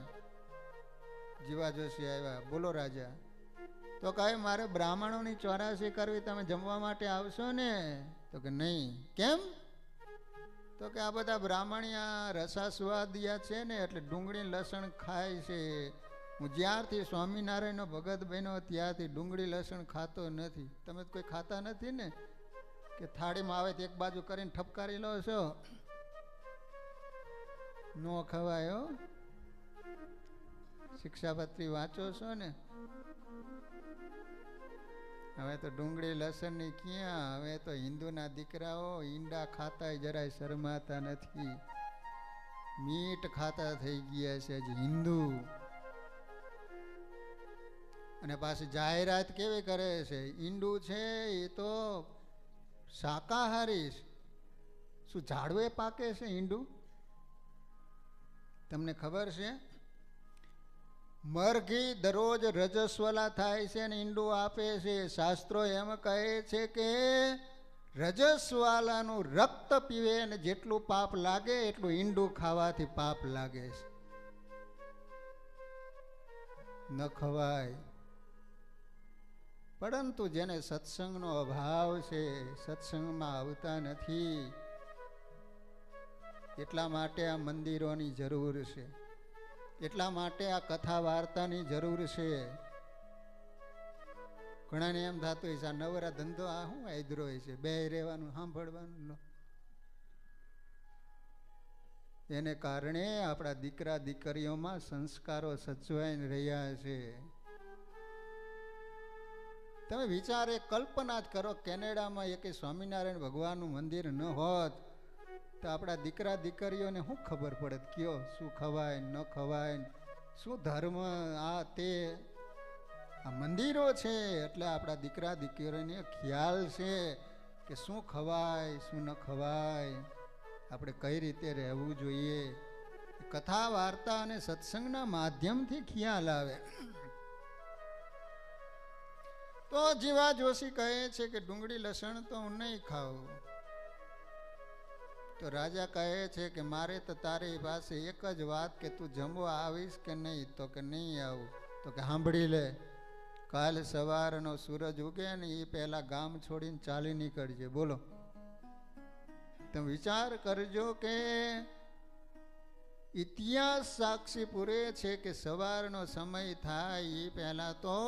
જીવા જોશી આવ્યા. બોલો રાજા. તો કહે મારે બ્રાહ્મણોની 84 કરવી, તમે જમવા માટે આવશો ને? તો કે નહીં. કેમ? તો કે આ બધા બ્રાહ્મણિયા રસાસ્વાદિયા છે ને, એટલે ડુંગળી લસણ ખાય છે. હું જ્યારથી સ્વામિનારાયણનો ભગત બન્યો ત્યારથી ડુંગળી લસણ ખાતો નથી. તમે કોઈ ખાતા નથી ને? કે થાળીમાં આવે તો એક બાજુ કરીને ઠપકારી લો છો? નો ખવાયો. શિક્ષાપત્રી વાંચો છો ને? હવે તો ડુંગળી લસણની ક્યાં, હવે તો હિન્દુના દીકરાઓ ઈંડા ખાતા જરાય શરમાતા નથી, મીટ ખાતા થઈ ગયા છે જ હિન્દુ. અને પાછી જાહેરાત કેવી કરે છે, ઈંડું છે એ તો શાકાહારી. શું ઝાડવે પાકે છે ઈંડું? તમને ખબર છે? મરઘી દરરોજ રજસ્વલા થાય છે ને ઈંડું આપે છે. શાસ્ત્રો એમ કહે છે કે રજસ્વાલાનું રક્ત પીવે ને જેટલું પાપ લાગે એટલું ઈંડું ખાવાથી પાપ લાગે છે. ન ખવાય. પરંતુ જેને સત્સંગનો અભાવ છે, સત્સંગમાં આવતા નથી, એટલા માટે આ મંદિરોની જરૂર છે, એટલા માટે આ કથા વાર્તાની જરૂર છે. ઘણાને એમ થતું હોય છે આ નવરા ધંધો આ શું આદરો હોય છે, બે રહેવાનું સાંભળવાનું. એને કારણે આપણા દીકરા દીકરીઓમાં સંસ્કારો સચવાઈને રહ્યા છે. તમે વિચાર એક કલ્પના જ કરો, કેનેડામાં એક સ્વામિનારાયણ ભગવાનનું મંદિર ન હોત તો આપણા દીકરા દીકરીઓને શું ખબર પડે? કયો શું ખવાય ન ખવાય, શું ધર્મ, આ તે. આ મંદિરો છે એટલે આપણા દીકરા દીકરીઓને ખ્યાલ છે કે શું ખવાય શું ન ખવાય, આપણે કઈ રીતે રહેવું જોઈએ. કથા વાર્તા અને સત્સંગના માધ્યમથી ખ્યાલ આવે. તો જીવા જોશી કહે છે કે ડુંગળી લસણ તો હું નહીં ખાઉં. તો રાજા કહે છે કે મારે તો તારી પાસે એક જ વાત, કે તું જમવા આવીશ કે નહીં? તો કે નહીં આવું. તો કે સાંભળી લે, કાલ સવારનો સૂરજ ઉગે ને એ પહેલા ગામ છોડીને ચાલી નીકળજે. બોલો, તમે વિચાર કરજો કે ઇતિહાસ સાક્ષી પૂરે છે કે સવારનો સમય થાય એ પહેલા તો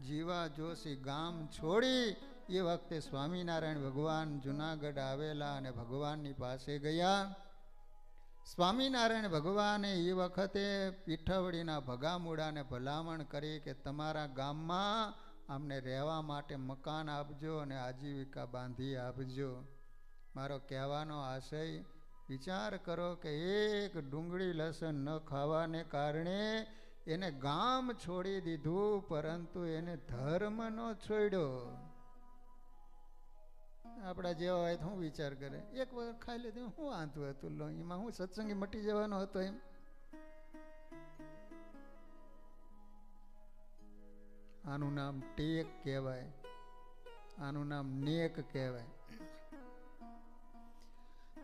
જીવા જોશી ગામ છોડી, એ વખતે સ્વામિનારાયણ ભગવાન જુનાગઢ આવેલા અને ભગવાનની પાસે ગયા. સ્વામિનારાયણ ભગવાને એ વખતે પીઠવડીના ભગામુડાને ભલામણ કરી કે તમારા ગામમાં અમને રહેવા માટે મકાન આપજો અને આજીવિકા બાંધી આપજો. મારો કહેવાનો આશય, વિચાર કરો કે એક ડુંગળી લસણ ન ખાવાને કારણે એને ગામ છોડી દીધું, પરંતુ એને ધર્મ ન છોડ્યો. આપણા જેવા હોય તો શું વિચાર કરે, એક વખત ખાઈ લીધું શું વાંધું હતું, લો એમાં હું સત્સંગી મટી જવાનો હતો એમ. આનું નામ ટેક કહેવાય, આનું નામ નેક કહેવાય.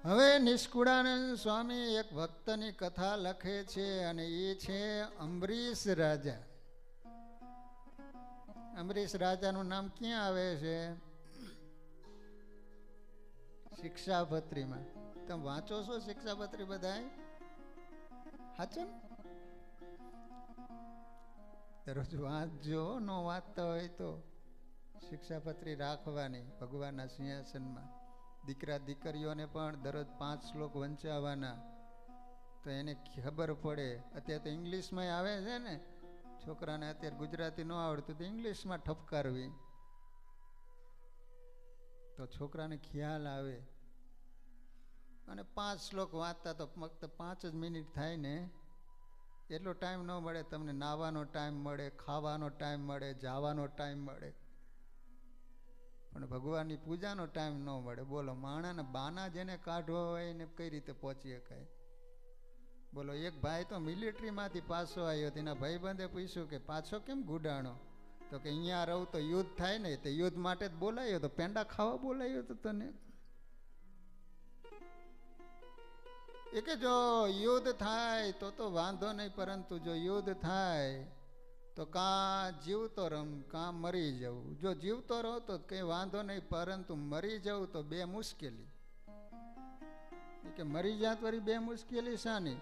હવે નિષ્કુળાનંદ સ્વામી એક ભક્તની કથા લખે છે અને એ છે અંબરીશ રાજા. અંબરીશ રાજાનું નામ ક્યાં આવે છે? શિક્ષાપત્રીમાં. તમે વાંચો છો શિક્ષાપત્રી બધાય? સાચો ને? દરરોજ વાંચજો, ન વાંચતા હોય તો શિક્ષાપત્રી રાખવાની ભગવાનના સિંહાસનમાં. દીકરા દીકરીઓને પણ દરરોજ 5 શ્લોક વંચાવવાના, તો એને ખબર પડે. અત્યારે તો ઇંગ્લિશમાં આવે છે ને, છોકરાને અત્યારે ગુજરાતી ન આવડતું તો ઇંગ્લિશમાં ઠપકારવી, તો છોકરાને ખ્યાલ આવે. અને 5 શ્લોક વાંચતા તો ફક્ત 5 જ મિનિટ થાય ને, એટલો ટાઈમ ન મળે તમને. નાવાનો ટાઈમ મળે, ખાવાનો ટાઈમ મળે, જવાનો ટાઈમ મળે, પણ ભગવાનની પૂજાનો ટાઈમ ન મળે. બોલો, માણાને બાના જેને કાઢવો હોય એને કઈ રીતે પહોંચી શકાય? બોલો, એક ભાઈ તો મિલિટરીમાંથી પાછો આવ્યો, તેના ભાઈબંધે પૂછ્યું કે પાછો કેમ ગુડાણો? તો કે અહીંયા રહું તો યુદ્ધ થાય ને, તે યુદ્ધ માટે જ બોલાયો તો, પેંડા ખાવા બોલાયો તો તને. એ કે જો યુદ્ધ થાય તો વાંધો નહીં, પરંતુ જો યુદ્ધ થાય તો કાં જીવતો રમ કાં મરી જવું. જો જીવતો રહો તો કંઈ વાંધો નહીં, પરંતુ મરી જવું તો બે મુશ્કેલી. કે મરી જાત વળી બે મુશ્કેલી શાની?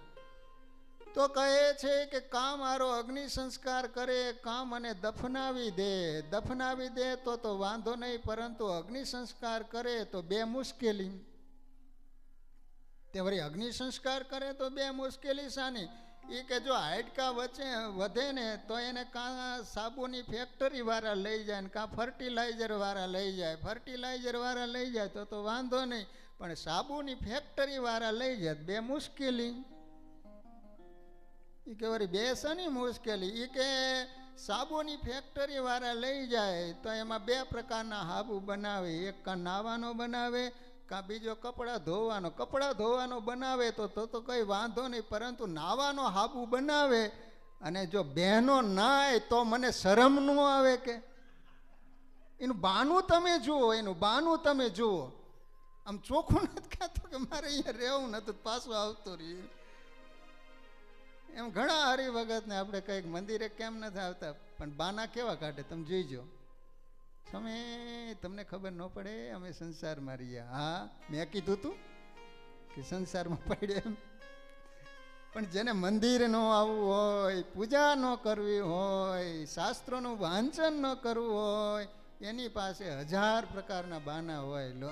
તો કહે છે કે કાં મારો અગ્નિ સંસ્કાર કરે, કાં મને દફનાવી દે. દફનાવી દે તો વાંધો નહીં, પરંતુ અગ્નિ સંસ્કાર કરે તો બે મુશ્કેલી. તે વળી અગ્નિ સંસ્કાર કરે તો બે મુશ્કેલી શાની? એ કે જો હાડકા વચ્ચે વધે ને તો એને કાં સાબુની ફેક્ટરી વાળા લઈ જાય ને કાં ફર્ટિલાઇઝર વાળા લઈ જાય. ફર્ટિલાઇઝર વાળા લઈ જાય તો વાંધો નહીં, પણ સાબુની ફેક્ટરી વાળા લઈ જાય બે મુશ્કેલી. એ કે વળી બે શાની મુશ્કેલી? એ કે સાબુની ફેક્ટરી વાળા લઈ જાય તો એમાં 2 પ્રકારના સાબુ બનાવે, એક કાં નાવાનો બનાવે, કાં બીજો કપડાં ધોવાનો. કપડાં ધોવાનો બનાવે તો કંઈ વાંધો નહીં, પરંતુ નાવાનો સાબુ બનાવે અને જો બહેનો નાય તો મને શરમ ન આવે? કે એનું બાનું તમે જુઓ, એનું બાનું તમે જુઓ. આમ ચોખ્ખું નથી કહેતો કે મારે અહીંયા રહેવું નતું, પાછું આવતો રહીએ. એમ ઘણા હરિભગતને આપણે કંઈક મંદિરે કેમ નથી આવતા, પણ બાના કેવા કાઢે તમે જોઈજો. તમે તમને ખબર ન પડે અમે સંસારમાં રહ્યા. હા, મેં કીધું તું કે સંસારમાં પડે એમ. પણ જેને મંદિર ન આવવું હોય, પૂજા ન કરવી હોય, શાસ્ત્રોનું વાંચન ન કરવું હોય, એની પાસે 1000 પ્રકારના બાના હોય. લો,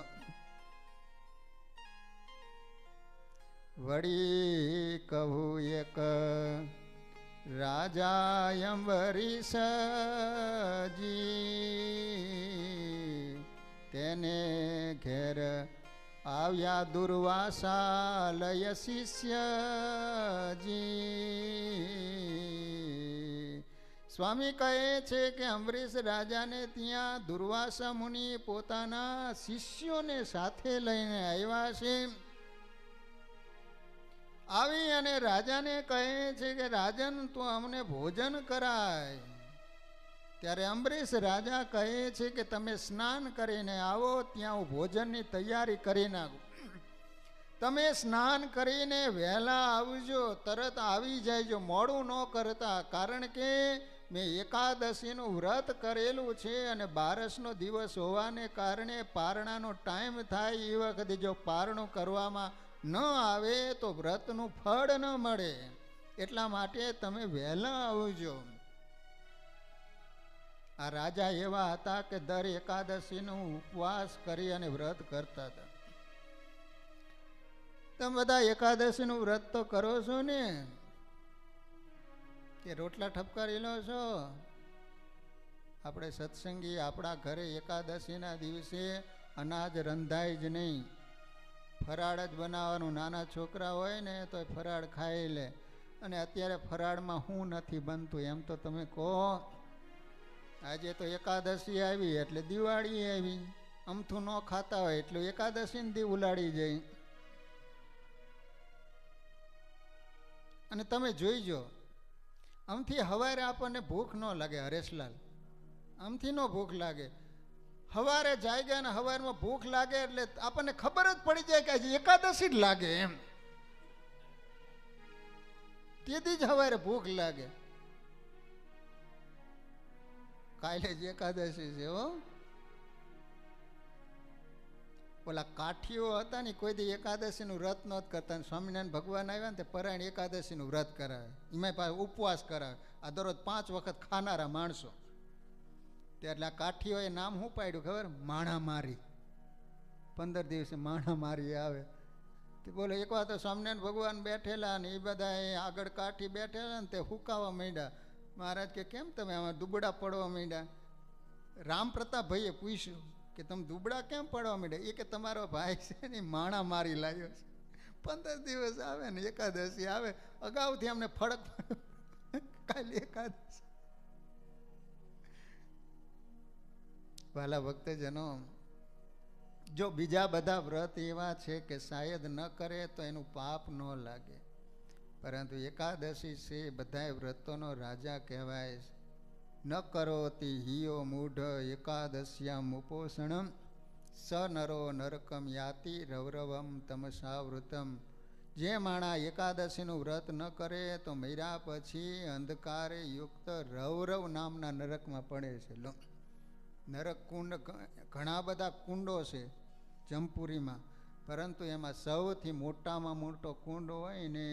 વળી કહું એક રાજા અંબરીશજી, તેને ઘેર આવ્યા દુર્વાસા લય શિષ્યજી. સ્વામી કહે છે કે અંબરીશ રાજાને ત્યાં દુર્વાસા મુનિ પોતાના શિષ્યોને સાથે લઈને આવ્યા છે. આવી અને રાજાને કહે છે કે રાજન તું અમને ભોજન કરાય. ત્યારે અંબરીશ રાજા કહે છે કે તમે સ્નાન કરીને આવો, ત્યાં હું ભોજનની તૈયારી કરી નાખું. તમે સ્નાન કરીને વહેલા આવજો, તરત આવી જાયજો, મોડું ન કરતા. કારણ કે મેં એકાદશીનું વ્રત કરેલું છે અને 12નો દિવસ હોવાને કારણે પારણાનો ટાઈમ થાય એ વખતે જો પારણું કરવામાં ન આવે તો વ્રતનું ફળ ન મળે. એટલા માટે તમે વહેલા આવજો. આ રાજા એવા હતા કે દર એકાદશીનો ઉપવાસ કરી અને વ્રત કરતા હતા. તમે બધા એકાદશીનું વ્રત તો કરો છો ને, કે રોટલા ઠપકારી લો છો? આપણે સત્સંગી આપણા ઘરે એકાદશીના દિવસે અનાજ રંધાય જ નહીં, ફરાળ જ બનાવવાનું. નાના છોકરા હોય ને તો ફરાળ ખાઈ લે. અને અત્યારે ફરાળમાં શું નથી બનતું એમ તો તમે કહો. આજે તો એકાદશી આવી એટલે દિવાળી આવી, અમથું ન ખાતા હોય એટલે એકાદશી દી ઉલાડી જાય. અને તમે જોઈજો, આમથી હવારે આપણને ભૂખ ન લાગે હરેશલાલ, આમથી ન ભૂખ લાગે. હવારે જાગ્યા ને હવારમાં ભૂખ લાગે એટલે આપણને ખબર જ પડી જાય કે આજે એકાદશી જ લાગે એમ. તેથી જ હવારે ભૂખ લાગે. કાલે જ એકાદશી છે હો. ઓલા કાઠીઓ હતા ને કોઈ દી એકાદશીનું વ્રત નહોત કરતા. સ્વામિનારાયણ ભગવાન આવ્યા ને તે પરાયણ એકાદશીનું વ્રત કરાવે, એમાં પાસે ઉપવાસ કરાવે. આ દરરોજ 5 વખત ખાનારા માણસો. એટલે આ કાઠીઓએ નામ શું પાડ્યું ખબર? માણામારી. 15 દિવસે માણામારી આવે. તે બોલો એક વાર તો સ્વામિનારાયણ ભગવાન બેઠેલા ને એ બધા આગળ કાઠી બેઠેલા ને તે હુકાવા માંડ્યા. મહારાજ કે કેમ તમે આમાં દુબળા પડવા માંડ્યા? રામ પ્રતાપ ભાઈએ પૂછ્યું કે તમે દુબળા કેમ પડવા માંડ્યા? એ કે તમારો ભાઈ છે ને માણા મારી લાવ્યો છે. 15 દિવસ આવે ને એકાદશી આવે, અગાઉથી અમને ફરક કાલે એકાદશી. વાલા ભક્તજનો, જો બીજા બધા વ્રત એવા છે કે શાયદ ન કરે તો એનું પાપ ન લાગે, પરંતુ એકાદશી છે બધાય વ્રતોનો રાજા કહેવાય. ન કરોતિ હિયો મૂઢ એકાદશ્યામ ઉપોષણમ સ નરો નરકમ યાતિ રૌરવમ તમસાવૃતમ. જે માણા એકાદશીનું વ્રત ન કરે તો મર્યા પછી અંધકારે યુક્ત રૌરવ નામના નરકમાં પડે છે. નરક કુંડ ઘણા બધા કુંડો છે જમપુરીમાં, પરંતુ એમાં સૌથી મોટામાં મોટો કુંડ હોય ને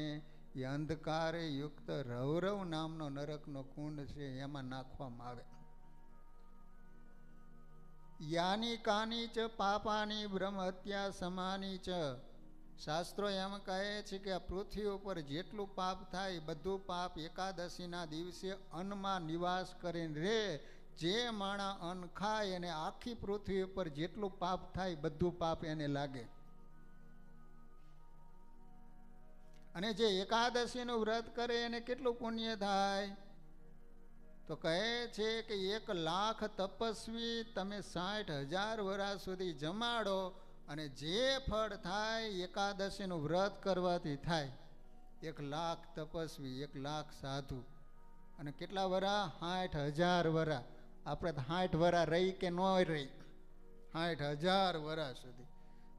એ અંધકારે યુક્ત રૌરવ નામનો નરકનો કુંડ છે, એમાં નાખવામાં આવે. યાની કાની ચ પાપાની બ્રહ્મ હત્યા સમાની ચ. શાસ્ત્રો એમ કહે છે કે આ પૃથ્વી ઉપર જેટલું પાપ થાય બધું પાપ એકાદશીના દિવસે અન્નમાં નિવાસ કરીને રહે. જે માણા અન્ન ખાય અને આખી પૃથ્વી ઉપર જેટલું પાપ થાય બધું પાપ એને લાગે. અને જે એકાદશીનું વ્રત કરે એને કેટલું પુણ્ય થાય? તો કહે છે કે 1,00,000 તપસ્વી તમે 60,000 વર્ષ સુધી જમાડો અને જે ફળ થાય એકાદશીનું વ્રત કરવાથી થાય. 1,00,000 તપસ્વી, 1,00,000 સાધુ, અને કેટલા વરા? 60,000 વરા. આપણે તો 60 વરા રહી કે ન રહી? 60,000 વરા સુધી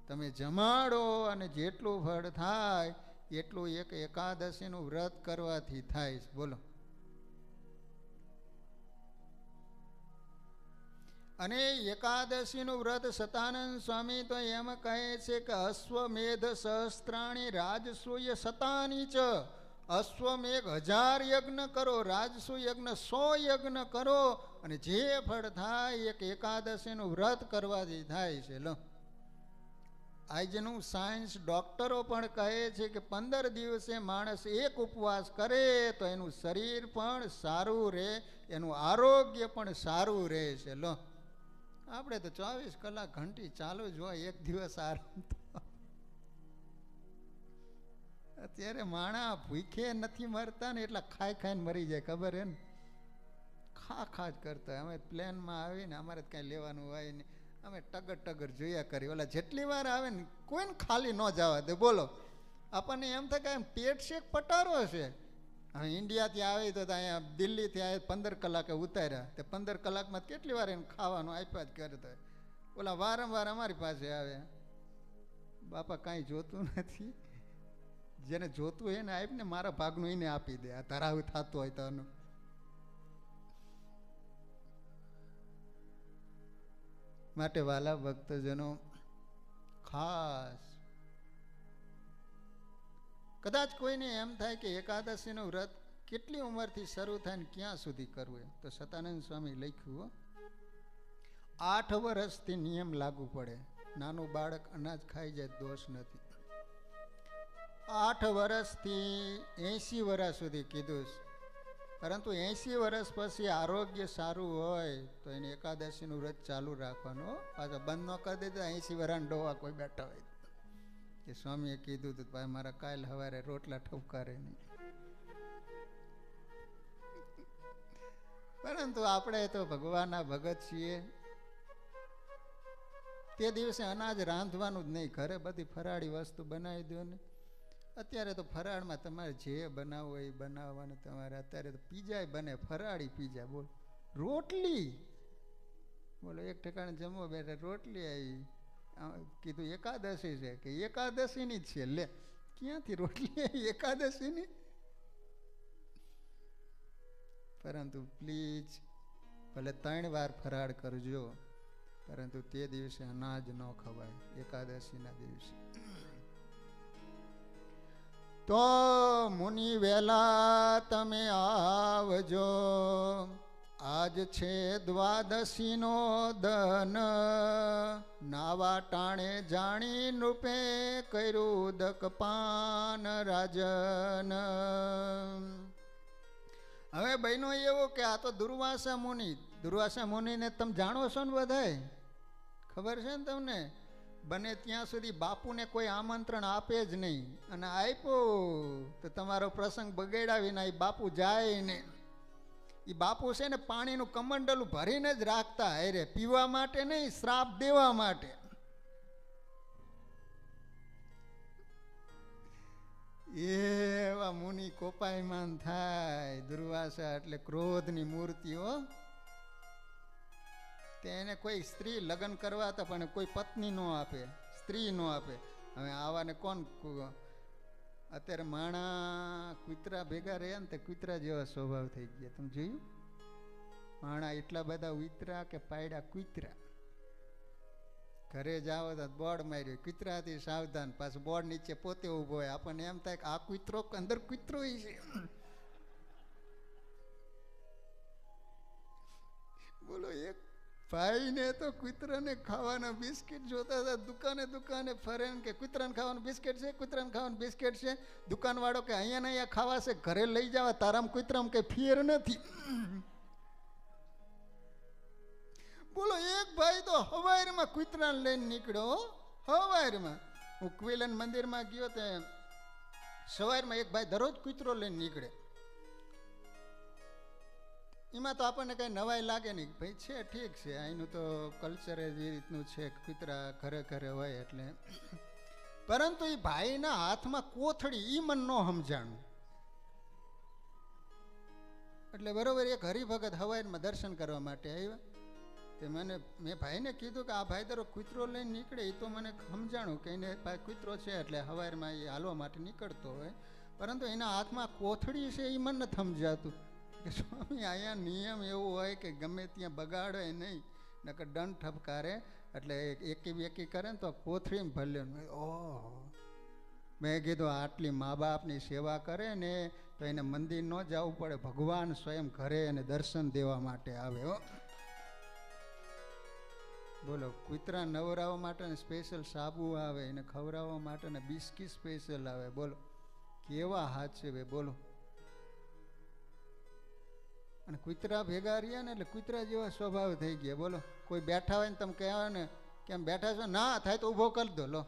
તમે જમાડો અને જેટલું ફળ થાય એટલું એક એકાદશીનું વ્રત કરવાથી થાય. બોલો. અને એકાદશીનું વ્રત સતાનંદ સ્વામી તો એમ કહે છે કે અશ્વમેધ સહસ્ત્રાણી રાજસૂય શતાની ચ. અશ્વમેઘ 1000 યજ્ઞ કરો, રાજસુ યજ્ઞ 100 યજ્ઞ કરો, અને જે ફળ થાય એક એકાદશીનું વ્રત કરવાથી થાય છે. લો, આજનું સાયન્સ ડોક્ટરો પણ કહે છે કે 15 દિવસે માણસ એક ઉપવાસ કરે તો એનું શરીર પણ સારું રહે, એનું આરોગ્ય પણ સારું રહે છે. લો, આપણે તો 24 કલાક ઘંટી ચાલુ જ હોય, એક દિવસ આરામ. અત્યારે માણા ભૂખે નથી મરતા ને એટલા ખાઈ ખાઈને મરી જાય, ખબર હે ને? ખા જ કરતા. અમે પ્લેનમાં આવીને અમારે કાંઈ લેવાનું હોય ને અમે ટગર જોયા કરી. ઓલા જેટલી વાર આવે ને કોઈને ખાલી ન જવા દે. બોલો, આપણને એમ થાય કે એમ પેટ શેક પટારો છે. હવે ઇન્ડિયાથી આવી તો અહીંયા દિલ્હીથી આવે 15 કલાકે ઉતાર્યા, તે 15 કલાકમાં કેટલી વાર એને ખાવાનું આપ્યા જ કરતા. ઓલા વારંવાર અમારી પાસે આવે, બાપા કાંઈ જોતું નથી, જેને જોતું હોય એને આપને, મારા ભાગનું એને આપી દે. આ ધરાવ થતું હોય તો આનું. માટે વાલા ભક્તજનો, ખાસ કદાચ કોઈને એમ થાય કે એકાદશીનું વ્રત કેટલી ઉંમરથી શરૂ થાય ને ક્યાં સુધી કરવું, તો સતાનંદ સ્વામી લખ્યું 8 વર્ષથી નિયમ લાગુ પડે. નાનું બાળક અનાજ ખાઈ જાય દોષ નથી. 8 વર્ષથી 80 વર્ષ સુધી કીધું છે. પરંતુ 80 વર્ષ પછી આરોગ્ય સારું હોય તો એને એકાદશીનું વ્રત ચાલુ રાખવાનું. પાછા બંધ ન કરી દીધા 80 વર્ષના ડોવા કોઈ બેઠા હોય કે સ્વામીએ કીધું હતું ભાઈ મારા કાલ સવારે રોટલા ઠપકારે નહીં. પરંતુ આપણે તો ભગવાનના ભગત છીએ. તે દિવસે અનાજ રાંધવાનું જ નહીં, ઘરે બધી ફરાળી વસ્તુ બનાવી દો ને. અત્યારે તો ફરાળમાં તમારે જે બનાવવું હોય એ બનાવવાનું. તમારે અત્યારે તો પીઝા બને, ફરાળી પીઝા. બોલો રોટલી, બોલો એક ઠેકાણે જમવા બેઠા રોટલી આવી, કીધું એકાદશી છે કે એકાદશીની જ છે. લે ક્યાંથી રોટલી આવી એકાદશીની? પરંતુ પ્લીઝ ભલે 3 વાર ફરાળ કરજો, પરંતુ તે દિવસે અનાજ ન ખવાય એકાદશીના દિવસે. તો મુનિ વેલા તમે આવજો, આજ છે દ્વાદશીનો દન, નાવા ટાણે જાણી નૃપે કર્યું દકપાન રાજન. હવે બહેનો એવો કે આ તો દુર્વાસા મુનિને તમે જાણો છો ને, બધાય ખબર છે ને તમને. બને ત્યાં સુધી બાપુને કોઈ આમંત્રણ આપે જ નહીં, અને આપ્યું તો તમારો પ્રસંગ બગાડાવીને એ બાપુ જાય ને. એ બાપુ છે ને પાણીનું કમંડલું ભરીને જ રાખતા, અરે પીવા માટે નહીં, શ્રાપ દેવા માટે. એવા મુનિ કોપાયમાન થાય. દુર્વાસા એટલે ક્રોધની મૂર્તિઓ. તેને કોઈ સ્ત્રી લગ્ન કરવા હતા પણ કોઈ પત્ની નો આપે, સ્ત્રી નો આપે. હવે આવાને કોણ? અત્યારે માણા કૂતરા ભેગા રહ્યા ને તે કૂતરા જેવા સ્વભાવ થઈ ગયા. તમે જોયું? માણા એટલા બધા ઉતરા કે પાયડા કૂતરા. ઘરે જાવ તો બોર્ડ માર્યું કૂતરાથી સાવધાન, પાછું બોર્ડ નીચે પોતે ઊભો હોય. આપણને એમ થાય કે આ કૂતરો અંદર કૂતરો છે. બોલો એક ભાઈને તો કૂતરાને ખાવાના બિસ્કિટ જોતા હતા, દુકાને ફરે કે કૂતરાને ખાવાનું બિસ્કિટ છે, કૂતરાને ખાવાનું બિસ્કિટ છે. દુકાનવાળો કે અહીંયા ને અહીંયા ખાવા છે, ઘરે લઈ જવા, તારામાં કૂતરામાં કઈ ફેર નથી. બોલો એક ભાઈ તો હવારમાં કૂતરાને લઈને નીકળ્યો. હવારમાં હું ક્વિલન મંદિરમાં ગયો તે સવારમાં એક ભાઈ દરરોજ કૂતરો લઈને નીકળે. એમાં તો આપણને કઈ નવાઈ લાગે નહીં, ભાઈ છે ઠીક છે, અહીંનું તો કલ્ચર એ રીતનું છે, કૂતરા ઘરે ઘરે હોય એટલે. પરંતુ એ ભાઈના હાથમાં કોથળી, એ મન ન સમજાણું. એટલે બરોબર એક હરિભગત હવારમાં દર્શન કરવા માટે આવ્યા. તે મેં ભાઈને કીધું કે આ ભાઈ દરો કૂતરો લઈને નીકળે, એ તો મને સમજાણું કે એને કૂતરો છે એટલે હવારમાં એ હાલવા માટે નીકળતો હોય. પરંતુ એના હાથમાં કોથળી છે એ મને નથી સમજાતું. કે સ્વામી અહીંયા નિયમ એવો હોય કે ગમે ત્યાં બગાડે નહીં, નકર દંડ ઠપકારે. એટલે એકી બેકી કરે ને તો કોથળીમાં ભલે. ઓહ, મેં કીધું આટલી મા બાપની સેવા કરે ને તો એને મંદિર ન જવું પડે, ભગવાન સ્વયં ઘરે એને દર્શન દેવા માટે આવે. હો બોલો, કૂતરા નવરાવવા માટે સ્પેશિયલ સાબુ આવે, એને ખવડાવવા માટે બિસ્કીટ સ્પેશિયલ આવે. બોલો કેવા હાથ છે ભાઈ, બોલો. અને કૂતરા ભેગા રહ્યા ને એટલે કૂતરા જેવા સ્વભાવ થઈ ગયા. બોલો કોઈ બેઠા હોય ને તમે કહેવા ને કેમ બેઠા છો, ના થાય તો ઊભો કરી દો. લો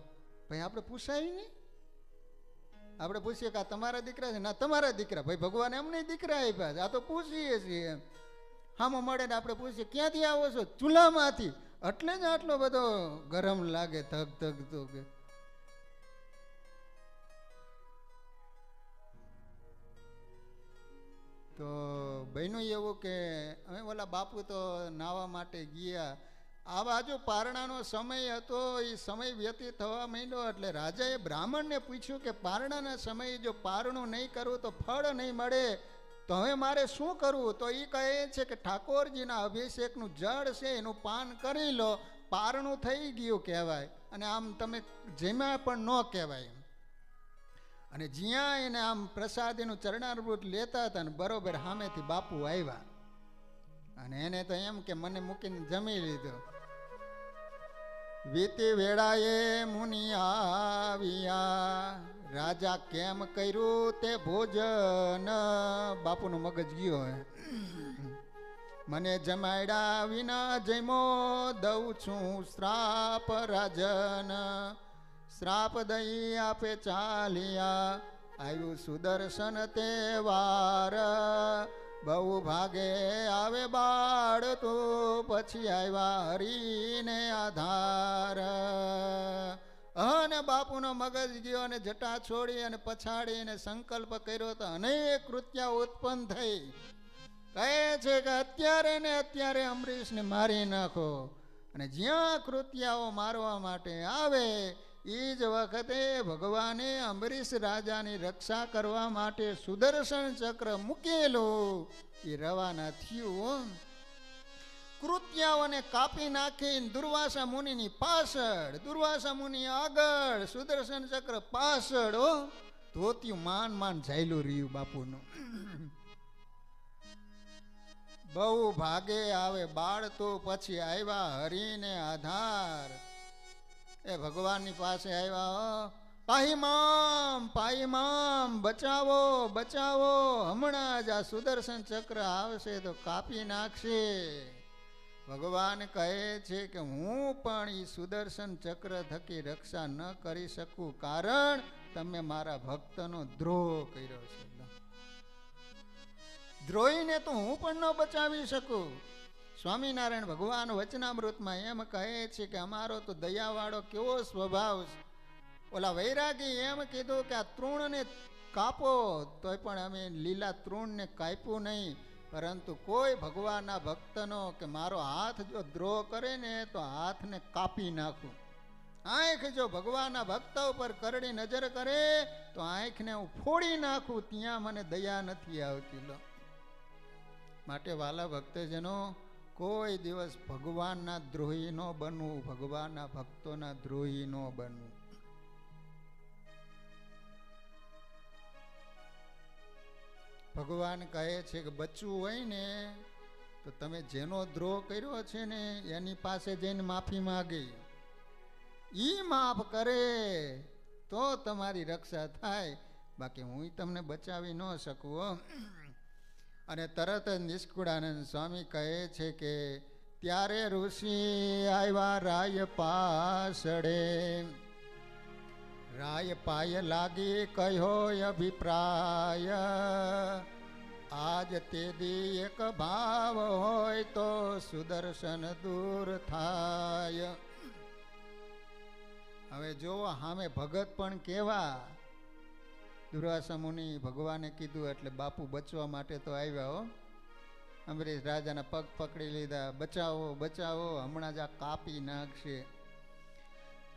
ભાઈ આપણે પૂછાય નહીં. આપણે પૂછીએ કે આ તમારા દીકરા છે? ના તમારા દીકરા. ભાઈ ભગવાન એમ નહીં દીકરા આપ્યા છે, આ તો પૂછીએ છીએ. હામાં મળે ને આપણે પૂછીએ ક્યાંથી આવો છો? ચૂલામાંથી. એટલે જ આટલો બધો ગરમ લાગે, ધગ ધગ તો કે. તો બહેનું એવું કે અમે ઓલા બાપુ તો નાવા માટે ગયા. આ બાજુ પારણાનો સમય હતો, એ સમય વ્યતીત થવા માંડ્યો. એટલે રાજાએ બ્રાહ્મણને પૂછ્યું કે પારણાના સમયે જો પારણું નહીં કરવું તો ફળ નહીં મળે, તો હવે મારે શું કરવું? તો એ કહે છે કે ઠાકોરજીના અભિષેકનું જળ છે એનું પાન કરી લો, પારણું થઈ ગયું કહેવાય. અને આમ તમે જેમાં પણ ન કહેવાય. અને જ્યાં એને આમ પ્રસાદીનું ચરણામૃત લેતા હતા ને બરોબર સામેથી બાપુ આવ્યા. અને એને તો એમ કે મને મૂકીને જમી લીધો. વીતી વેળાએ મુનિ આવ્યા, રાજા કેમ કર્યું તે ભોજન, બાપુનો મગજ ગયો હે. મને જમાડ્યા વિના જમો, દઉં છું શ્રાપ રાજન. શ્રાપ દઈ આપે ચાલિયા, આવ્યું સુદર્શન તહેવાર. બહુ ભાગે આવે બાળ તો, પછી આવ્યા હરીને આધાર. અને બાપુનો મગજ ગયો અને જટા છોડી અને પછાડીને સંકલ્પ કર્યો તો અનેક કૃત્યા ઉત્પન્ન થઈ. કહે છે કે અત્યારે ને અત્યારે અમરીશને મારી નાખો. અને જ્યાં કૃત્યાઓ મારવા માટે આવે એ જ વખતે ભગવાને અંબરીશ રાજાની રક્ષા કરવા માટે સુદર્શન ચક્ર મૂકેલું. એ રવાના થયું. કૃત્યાઓને કાપી નાખીને દુર્વાસા મુનિની પાછળ, દુર્વાસા મુનિ આગળ, સુદર્શન ચક્ર પાછળ. ધોતિયું માન માન ઝાયલું રહ્યું બાપુનું. બહુ ભાગે આવે બાળ તો, પછી આવ્યા હરીને આધાર. એ ભગવાનની પાસે આવ્યા, પાહીમામ પાહીમામ, બચાવો બચાવો, હમણાં જ આ સુદર્શન ચક્ર આવશે તો કાપી નાખશે. ભગવાન કહે છે કે હું પણ એ સુદર્શન ચક્ર થકી રક્ષા ન કરી શકું, કારણ તમે મારા ભક્તનો દ્રોહ કર્યો છે. દ્રોહીને તો હું પણ ન બચાવી શકું. સ્વામિનારાયણ ભગવાન વચનામૃતમાં એમ કહે છે કે અમારો તો દયાવાળો કેવો સ્વભાવ છે. ઓલા વૈરાગી એમ કીધું કે આ તૃણને કાપો, તોય પણ અમે લીલા તૃણને કાપ્યું નહીં. પરંતુ કોઈ ભગવાનના ભક્તનો કે મારો હાથ જો દ્રોહ કરે ને તો હાથને કાપી નાખું. આંખ જો ભગવાનના ભક્ત ઉપર કરડી નજર કરે તો આંખને હું ફોડી નાખું. ત્યાં મને દયા નથી આવતી. લો, માટે વાલા ભક્તજનો, કોઈ દિવસ ભગવાનના દ્રોહી ન બનવું, ભગવાનના ભક્તોના દ્રોહી ન બનવું. ભગવાન કહે છે કે બચવું હોય ને તો તમે જેનો દ્રોહ કર્યો છે ને એની પાસે જઈને માફી માગી. ઈ માફ કરે તો તમારી રક્ષા થાય, બાકી હું તમને બચાવી ન શકું. અને તરત જ નિષ્કુળાનંદ સ્વામી કહે છે કે ત્યારે ઋષિ આવ્યા રાય પાસડે. રાય પાય લાગી કહ્યો અભિપ્રાય, આજ તે દી એક ભાવ હોય તો સુદર્શન દૂર થાય. હવે જો સામે ભગત પણ કેવા. દુર્વાસા મુનિ ભગવાને કીધું એટલે બાપુ બચવા માટે તો આવ્યા. હો, અંબરીશ રાજાના પગ પકડી લીધા, બચાવો બચાવો, હમણાં જ આ કાપી નાખશે.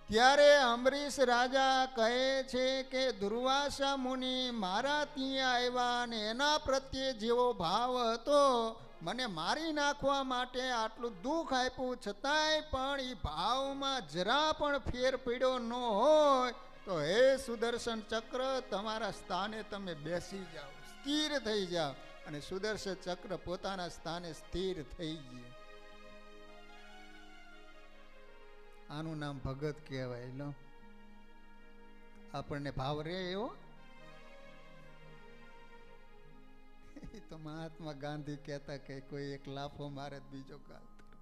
ત્યારે અંબરીશ રાજા કહે છે કે દુર્વાસા મુનિ મારા ત્યાં આવ્યા અને એના પ્રત્યે જેવો ભાવ હતો, મને મારી નાખવા માટે આટલું દુઃખ આપ્યું, છતાંય પણ એ ભાવમાં જરા પણ ફેર પડ્યો ન હોય તો હે સુદર્શન ચક્ર, તમારા સ્થાને તમે બેસી જાઓ, સ્થિર થઈ જાઓ. અને સુદર્શન ચક્ર પોતાના સ્થાને સ્થિર થઈ ગયું. આનું નામ ભગત કહેવાય. લો, આપણને ભાવ રે એવો. એ તો મહાત્મા ગાંધી કહેતા કે કોઈ એક લાફો મારે બીજો ગાલ ધરે,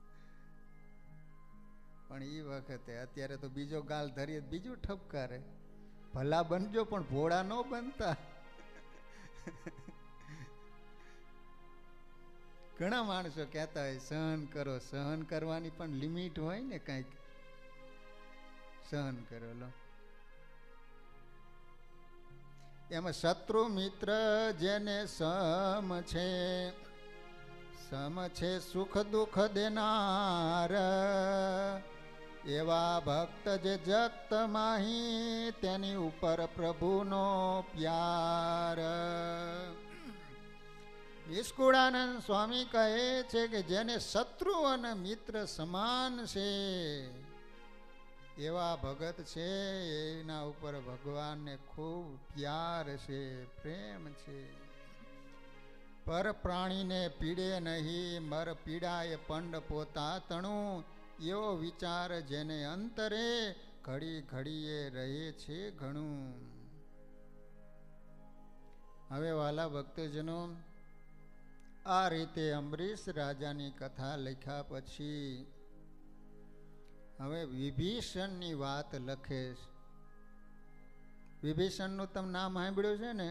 પણ એ વખતે અત્યારે તો બીજો ગાલ ધરીએ બીજું ઠપકારે. ભલા બનજો પણ ભોળા ન બનતા. ઘણા માણસો કહેતા હોય સહન કરો, સહન કરવાની પણ લિમિટ હોય ને, કંઈક સહન કરો. લો, એમાં શત્રુ મિત્ર જેને સમ છે સુખ દુઃખ દેનાર, એવા ભક્ત જે જગત માહી તેની ઉપર પ્રભુનો પ્યાર. નિષ્કુળાનંદ સ્વામી કહે છે કે જેને શત્રુ અને મિત્ર સમાન છે એવા ભગત છે, એના ઉપર ભગવાનને ખૂબ પ્યાર છે, પ્રેમ છે. પર પ્રાણીને પીડે નહીં, મર પીડાય પંડ પોતા તણું, એવો વિચાર જેને અંતરે ઘડી ઘડીએ રહે છે ઘણું. હવે વાલા ભક્તજનો, આ રીતે અંબરીશ રાજાની કથા લખ્યા પછી હવે વિભીષણની વાત લખે છે. વિભીષણનું તમે નામ સાંભળ્યું છે ને?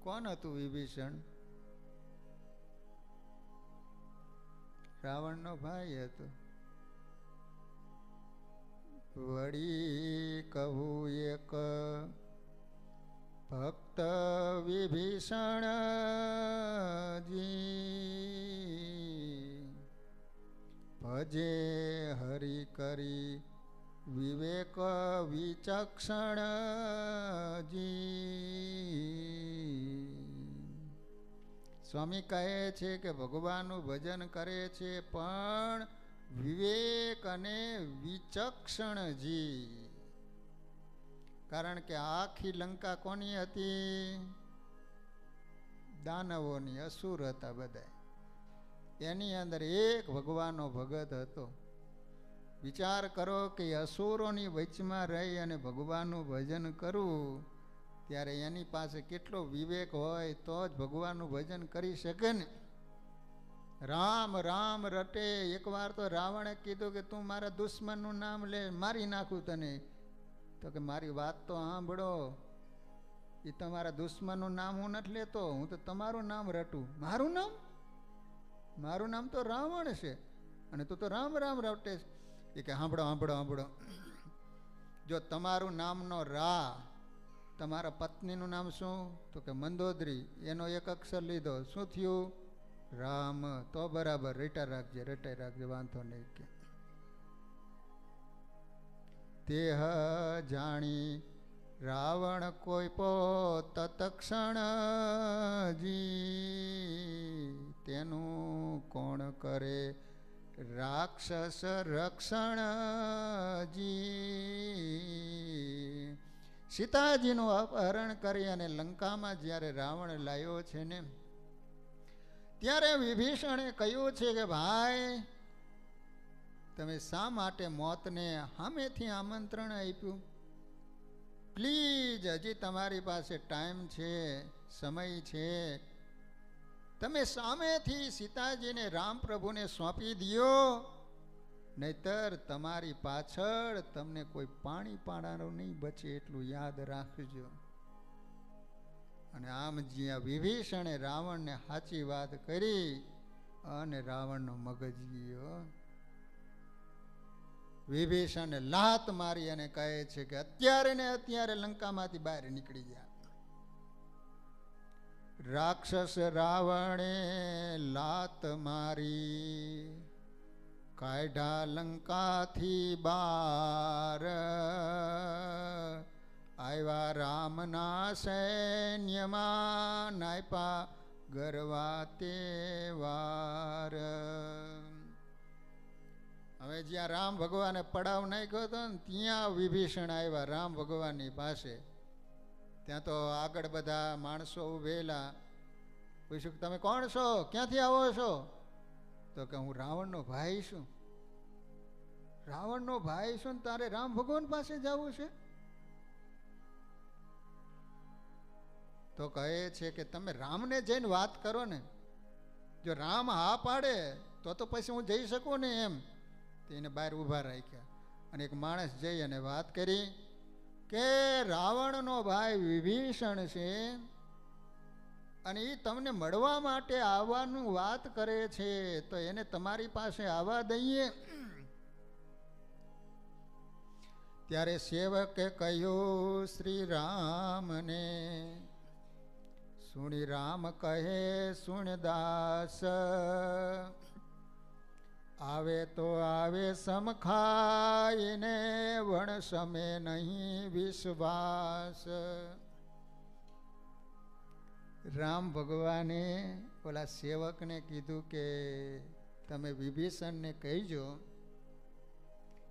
કોણ હતું વિભીષણ? રાવણનો ભાઈ હતો. વળી કહું એક ભક્ત વિભીષણજી, ભજે હરિ કરી વિવેક વિચક્ષણજી. સ્વામી કહે છે કે ભગવાનનું ભજન કરે છે પણ વિવેક અને વિચક્ષણજી. કારણ કે આખી લંકા કોની હતી? દાનવોની, અસુર હતા બધા. એની અંદર એક ભગવાનનો ભગત હતો. વિચાર કરો કે અસુરોની વચમાં રહી અને ભગવાનનું ભજન કરવું, ત્યારે એની પાસે કેટલો વિવેક હોય તો જ ભગવાનનું ભજન કરી શકે ને. રામ રામ રટે. એકવાર તો રાવણે કીધું કે તું મારા દુશ્મનનું નામ લે, મારી નાખું તને. તો કે મારી વાત તો સાંભળો, એ તમારા દુશ્મનનું નામ હું નથી લેતો, હું તો તમારું નામ રટું. મારું નામ? મારું નામ તો રાવણ છે અને તું તો રામ રામ રટે. એ કે સાંભળો સાંભળો સાંભળો, જો તમારું નામનો રા, તમારા પત્નીનું નામ શું? તો કે મંદોદરી. એનો એક અક્ષર લીધો, શું થયું? રામ. તો બરાબર, રટાઈ રાખજે, વાંધો નહીં. કે તેહ જાણી રાવણ કોઈ પોત તત્ક્ષણજી, તેનું કોણ કરે રાક્ષસ રક્ષણજી. સીતાજીનું અપહરણ કરી અને લંકામાં જ્યારે રાવણ લાવ્યો છે ને, ત્યારે વિભીષણે કહ્યું છે કે ભાઈ, તમે શા માટે મોતને સામેથી આમંત્રણ આપ્યું? પ્લીઝ, હજી તમારી પાસે ટાઈમ છે, સમય છે. તમે સામેથી સીતાજીને રામ પ્રભુને સોંપી દો, નહીતર તમારી પાછળ તમને કોઈ પાણી પાડાનું નહીં બચે, એટલું યાદ રાખજો. અને આમ જ્યાં વિભીષણે રાવણને સાચી વાત કરી અને રાવણનો મગજ ગયો. વિભીષણે લાત મારી અને કહે છે કે અત્યારે ને અત્યારે લંકામાંથી બહાર નીકળી ગયા. રાક્ષસ રાવણે લાત મારી, કાઢ્યા લંકાથી બાર. આવ્યા રામના સૈન્યમાં, નાયપા ગરવા તેવાર. હવે જ્યાં રામ ભગવાને પડાવ નાખ્યો હતો ને, ત્યાં વિભીષણ આવ્યા રામ ભગવાનની પાસે. ત્યાં તો આગળ બધા માણસો ઉભેલા. પૂછ્યું, તમે કોણ છો? ક્યાંથી આવો છો? તો કે હું રાવણનો ભાઈ છું. રાવણનો ભાઈ છું ને તારે રામ ભગવાન પાસે જવું છે? તો કહે છે કે તમે રામને જઈને વાત કરો ને, જો રામ હા પાડે તો પછી હું જઈ શકું ને એમ. તેને બહાર ઊભા રાખ્યા અને એક માણસ જઈ અને વાત કરી કે રાવણનો ભાઈ વિભીષણ છે અને એ તમને મળવા માટે આવવાનું વાત કરે છે, તો એને તમારી પાસે આવવા દઈએ. ત્યારે સેવકે કહ્યું શ્રી રામને, સુણી રામ કહે સુણ દાસ, આવે તો આવે સમખાઈને, વણ સમે નહીં વિશ્વાસ. રામ ભગવાને ઓલા સેવકને કીધું કે તમે વિભીષણને કહીજો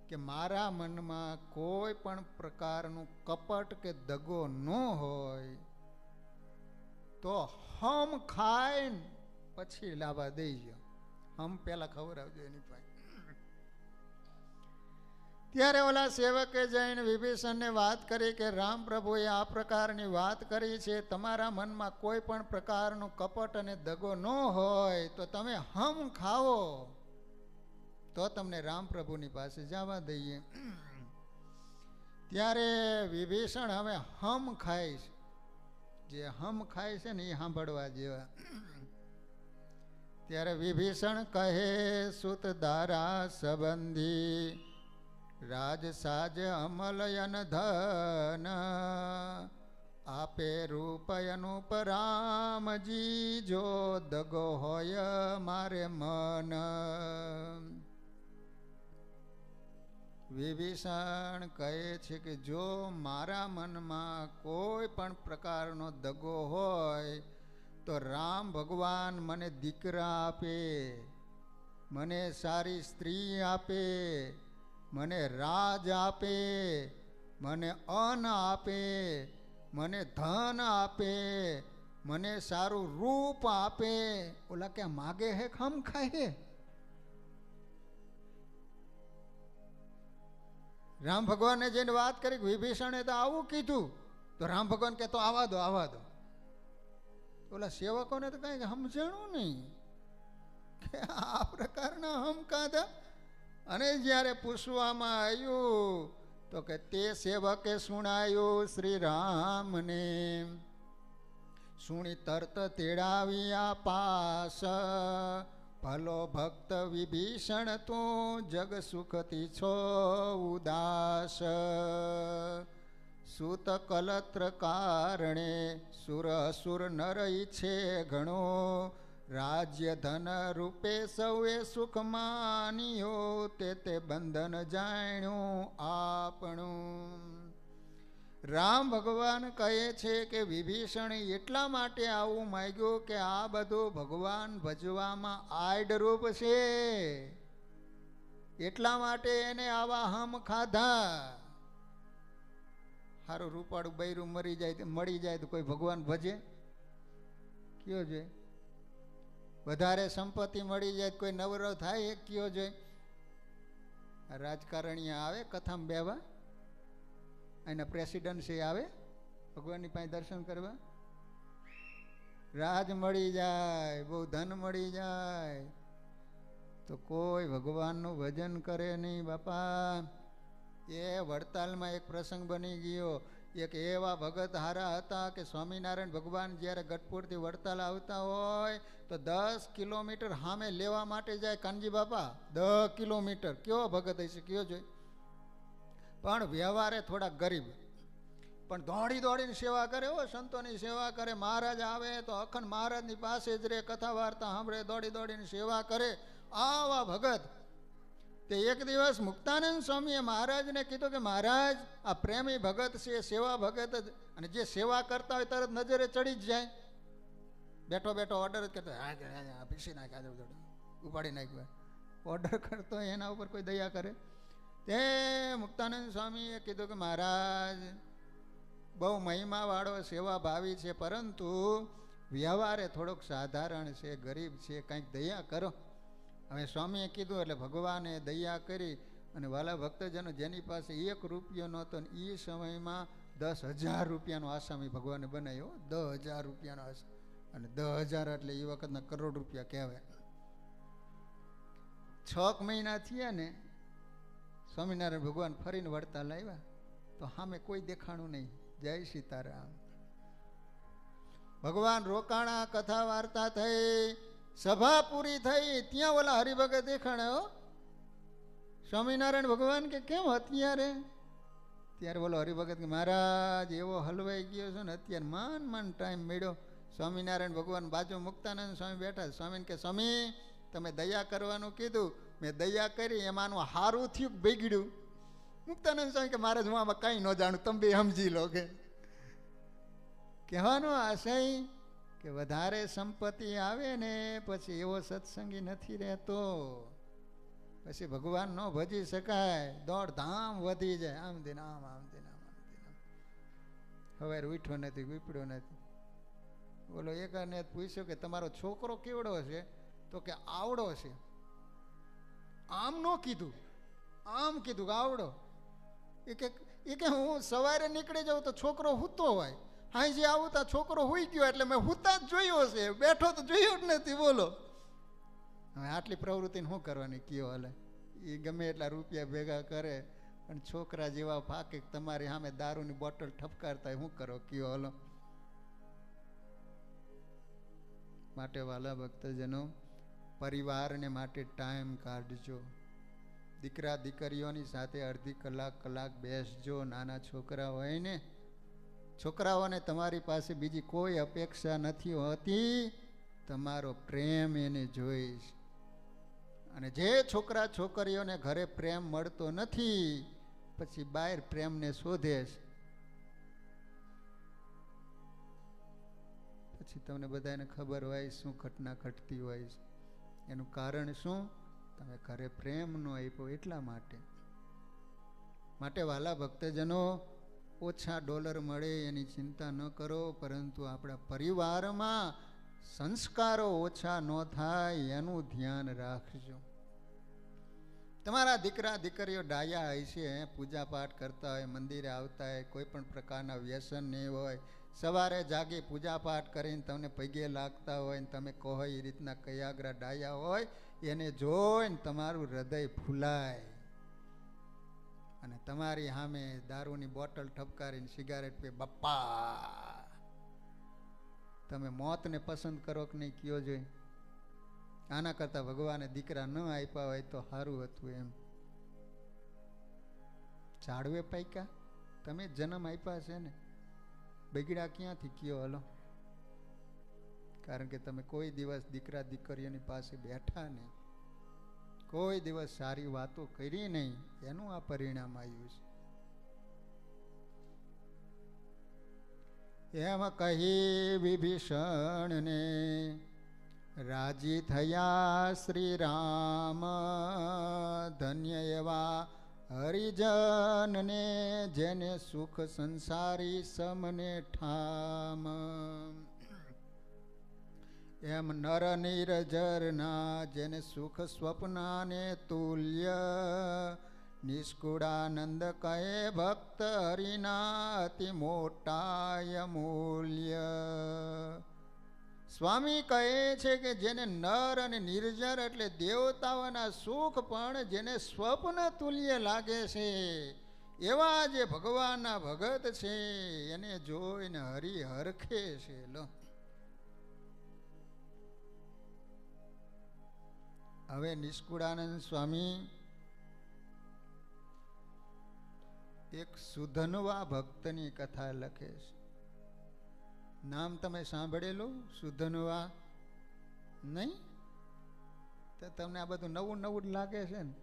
કે મારા મનમાં કોઈ પણ પ્રકારનું કપટ કે દગો ન હોય તો હમ ખાઈને પછી લાવવા દેજો. હમ પેલા ખવડાવજો એની પાસે. ત્યારે ઓલા સેવકે જઈને વિભીષણને વાત કરી કે રામ પ્રભુએ આ પ્રકારની વાત કરી છે, તમારા મનમાં કોઈ પણ પ્રકારનું કપટ અને દગો ન હોય તો તમે હમ ખાઓ તો તમને રામ પ્રભુની પાસે જવા દઈએ. ત્યારે વિભીષણ હવે હમ ખાય છે, જે હમ ખાય છે ને એ સાંભળવા જેવા. ત્યારે વિભીષણ કહે સુત દારા સંબંધી રાજ સાજ અમલયન ધન આપે રૂપયનું પરામજી જો દગો હોય મારે મન. વિભીષણ કહે છે કે જો મારા મનમાં કોઈ પણ પ્રકારનો દગો હોય તો રામ ભગવાન મને દીકરા આપે, મને સારી સ્ત્રી આપે, મને રાજ આપે, મને અન્ન આપે, મને ધન આપે, મને સારું રૂપ આપે. ઓલા ક્યાં માગે હે ખમ ખાય હે? રામ ભગવાનને જઈને વાત કરી, વિભીષણે તો આવું કીધું, તો રામ ભગવાન કે તો આવા દો આવા દો. ઓલા સેવકોને તો કઈ સમજણું નહીં કે આ પ્રકારના હમ કાધા. અને જ્યારે પૂછવામાં આવ્યું તો કે તે સેવકે સુણાયું શ્રી રામને, સુણી તરત તેડાવ્યા પાસ, ભલો ભક્ત વિભીષણ તું જગ સુખથી છો ઉદાસ. સૂત કલત્ર કારણે સુર અસુર નર ઈચ્છે ઘણો, રાજ્ય ધન રૂપે સૌએ સુખ માન્યો, તે બંધન જાણ્યું આપણું. રામ ભગવાન કહે છે કે વિભીષણ એટલા માટે આવું માંગ્યું કે આ બધું ભગવાન ભજવામાં આડરૂપ છે, એટલા માટે એને આવા હમ ખાધા. સારું રૂપાળું બૈરું મળી જાય તો કોઈ ભગવાન ભજે? કયો જોઈએ? વધારે સંપત્તિ મળી જાય કોઈ નવરો થાય એ કયો જોઈએ? રાજકારણીય આવે કથામાં બેવા, એના પ્રેસિડેન્સી આવે ભગવાનની પાસે દર્શન કરવા, રાજ મળી જાય, બહુ ધન મળી જાય તો કોઈ ભગવાનનું ભજન કરે નહીં બાપા. એ વડતાલમાં એક પ્રસંગ બની ગયો. એક એવા ભગત હારા હતા કે સ્વામિનારાયણ ભગવાન જ્યારે ગઢપુરથી વડતાલ આવતા હોય તો 10 કિલોમીટર સામે લેવા માટે જાય. કાનજી બાપા 10 કિલોમીટર. કેવો ભગત હશે કયો જોઈ? પણ વ્યવહારે થોડા ગરીબ, પણ દોડી દોડીને સેવા કરે હો, સંતોની સેવા કરે. મહારાજ આવે તો અખંડ મહારાજની પાસે જ રે, કથા વાર્તા સાંભળે, દોડી દોડીને સેવા કરે. આવા ભગત. તે એક દિવસ મુક્તાનંદ સ્વામીએ મહારાજને કીધું કે મહારાજ આ પ્રેમી ભગત છે, સેવા ભગત જ, અને જે સેવા કરતા હોય તરત નજરે ચડી જ જાય. બેઠો બેઠો ઓર્ડર જ કરતો, પીસી નાખ્યા, ઉપાડી નાખ્યા. ઓર્ડર કરતો એના ઉપર કોઈ દયા કરે? તે મુક્તાનંદ સ્વામીએ કીધું કે મહારાજ બહુ મહિમાવાળો સેવા ભાવી છે, પરંતુ વ્યવહારે થોડોક સાધારણ છે, ગરીબ છે, કંઈક દયા કરો. હવે સ્વામીએ કીધું એટલે ભગવાને દયા કરી અને વાલા ભક્તજનો જેની પાસે 1 રૂપિયો નહોતો ને એ સમયમાં 10,000 રૂપિયાનો આસામી ભગવાને બનાવ્યો. 10,000 રૂપિયાનો આસામી, અને 10,000 એટલે એ વખતના કરોડ રૂપિયા કહેવાય. 6 મહિના થયા ને સ્વામિનારાયણ ભગવાન ફરીને વડતાલ આવ્યા તો સામે કોઈ દેખાણું નહીં. જય સીતારામ. ભગવાન રોકાણા, કથા વાર્તા થઈ, સભા પૂરી થઈ, ત્યાં ઓલા હરિભગત દેખાણ્યો. સ્વામિનારાયણ ભગવાન કે કેમ અત્યારે? ત્યારે બોલો હરિભગત કે મહારાજ એવો હલવાઈ ગયો છે ને અત્યારે માન ટાઈમ મળ્યો. સ્વામિનારાયણ ભગવાન બાજુ મુક્તાનંદ સ્વામી બેઠા. સ્વામીને કે સ્વામી તમે દયા કરવાનું કીધું, મેં દયા કરી, એમાંનું સારું થયું બગડ્યું? મુક્તાનંદ સ્વામી કે મહારાજ હું આમાં કાંઈ ન જાણું, તમે બે સમજી લો. કે કહેવાનો આશય કે વધારે સંપત્તિ આવે ને પછી એવો સત્સંગી નથી રહેતો, પછી ભગવાન ન ભજી શકાય. દોડધામ વધી જાય, આમ દિન આમ, આમ દિન આમ, આમ દિન આમ. હવે ઉઠ્યો નથી, ઉપડ્યો નથી. બોલો એકને પૂછ્યું કે તમારો છોકરો કેવડો છે? તો કે આવડો છે. આમ ન કીધું, આમ કીધું કે આવડો. એ કે હું સવારે નીકળી જાઉં તો છોકરો સૂતો હોય, હાઈ જે આવું તો છોકરો સૂઈ ગયો એટલે મેં સૂતા જ જોયો છે, બેઠો તો જોયો જ નથી. બોલો હવે આટલી પ્રવૃત્તિને શું કરવાની કયો? હાલે એ ગમે એટલા રૂપિયા ભેગા કરે પણ છોકરા જેવા ફાકે તમારી સામે દારૂની બોટલ ઠપકારતા શું કરો કયો? હાલો. માટે વાલા ભક્તજનો, પરિવારને માટે ટાઈમ કાઢજો. દીકરા દીકરીઓની સાથે અડધી કલાક બેસજો. નાના છોકરા હોય ને, છોકરાઓને તમારી પાસે બીજી કોઈ અપેક્ષા નથી હોતી, તમારો પ્રેમ એને જોઈશ. અને જે છોકરા છોકરીઓને ઘરે પ્રેમ મળતો નથી, પછી બહાર પ્રેમને શોધે છે. પછી તમને બધાને ખબર હોય શું ઘટના ઘટતી હોય છે. એનું કારણ શું? તમે ઘરે પ્રેમ ન આપ્યો એટલા માટે. માટે વાલા ભક્તજનો, ઓછા ડોલર મળે એની ચિંતા ન કરો, પરંતુ આપણા પરિવારમાં સંસ્કારો ઓછા ન થાય એનું ધ્યાન રાખજો. તમારા દીકરા દીકરીઓ ડાયા હશે, પૂજા પાઠ કરતા હોય, મંદિરે આવતા હોય, કોઈ પણ પ્રકારના વ્યસન નહીં હોય, સવારે જાગી પૂજા પાઠ કરીને તમને પગે લાગતા હોય ને તમે કહો એ રીતના કયાગ્રા ડાયા હોય, એને જોઈને તમારું હૃદય ફૂલાય. અને તમારી સામે દારૂની બોટલ ઠપકારીને સિગારેટ પે બપ્પા, તમે મોતને પસંદ કરો કે નહીં કયો જોઈ? આના કરતાં ભગવાને દીકરા ન આપ્યા હોય તો સારું હતું એમ. ઝાડવે પાક્યા, તમે જન્મ આપ્યા છે ને, બગડ્યા ક્યાંથી કયો? હલો. કારણ કે તમે કોઈ દિવસ દીકરા દીકરીઓની પાસે બેઠા નહીં, કોઈ દિવસ સારી વાતો કરી નહીં, એનું આ પરિણામ આવ્યું છે. એમ કહી વિભીષણને રાજી થયા શ્રી રામ, ધન્ય એવા હરિજનને જેને સુખ સંસારી સમને ઠામ. એમ નર નિરજરના જેને સુખ સ્વપ્નાને તુલ્ય, નિષ્કુળાનંદ કહે ભક્ત હરિના અતિ મોટાય મૂલ્ય. સ્વામી કહે છે કે જેને નર અને નિર્જર એટલે દેવતાઓના સુખ પણ જેને સ્વપ્ન તુલ્ય લાગે છે, એવા જે ભગવાનના ભગત છે એને જોઈને હરિ હરખે છે. લો, હવે નિષ્કુળાનંદ સ્વામી એક સુધનવા ભક્તની કથા લખે છે. નામ તમે સાંભળેલું? સુધનવા નહીં? તો તમને આ બધું નવું નવું જ લાગે છે ને.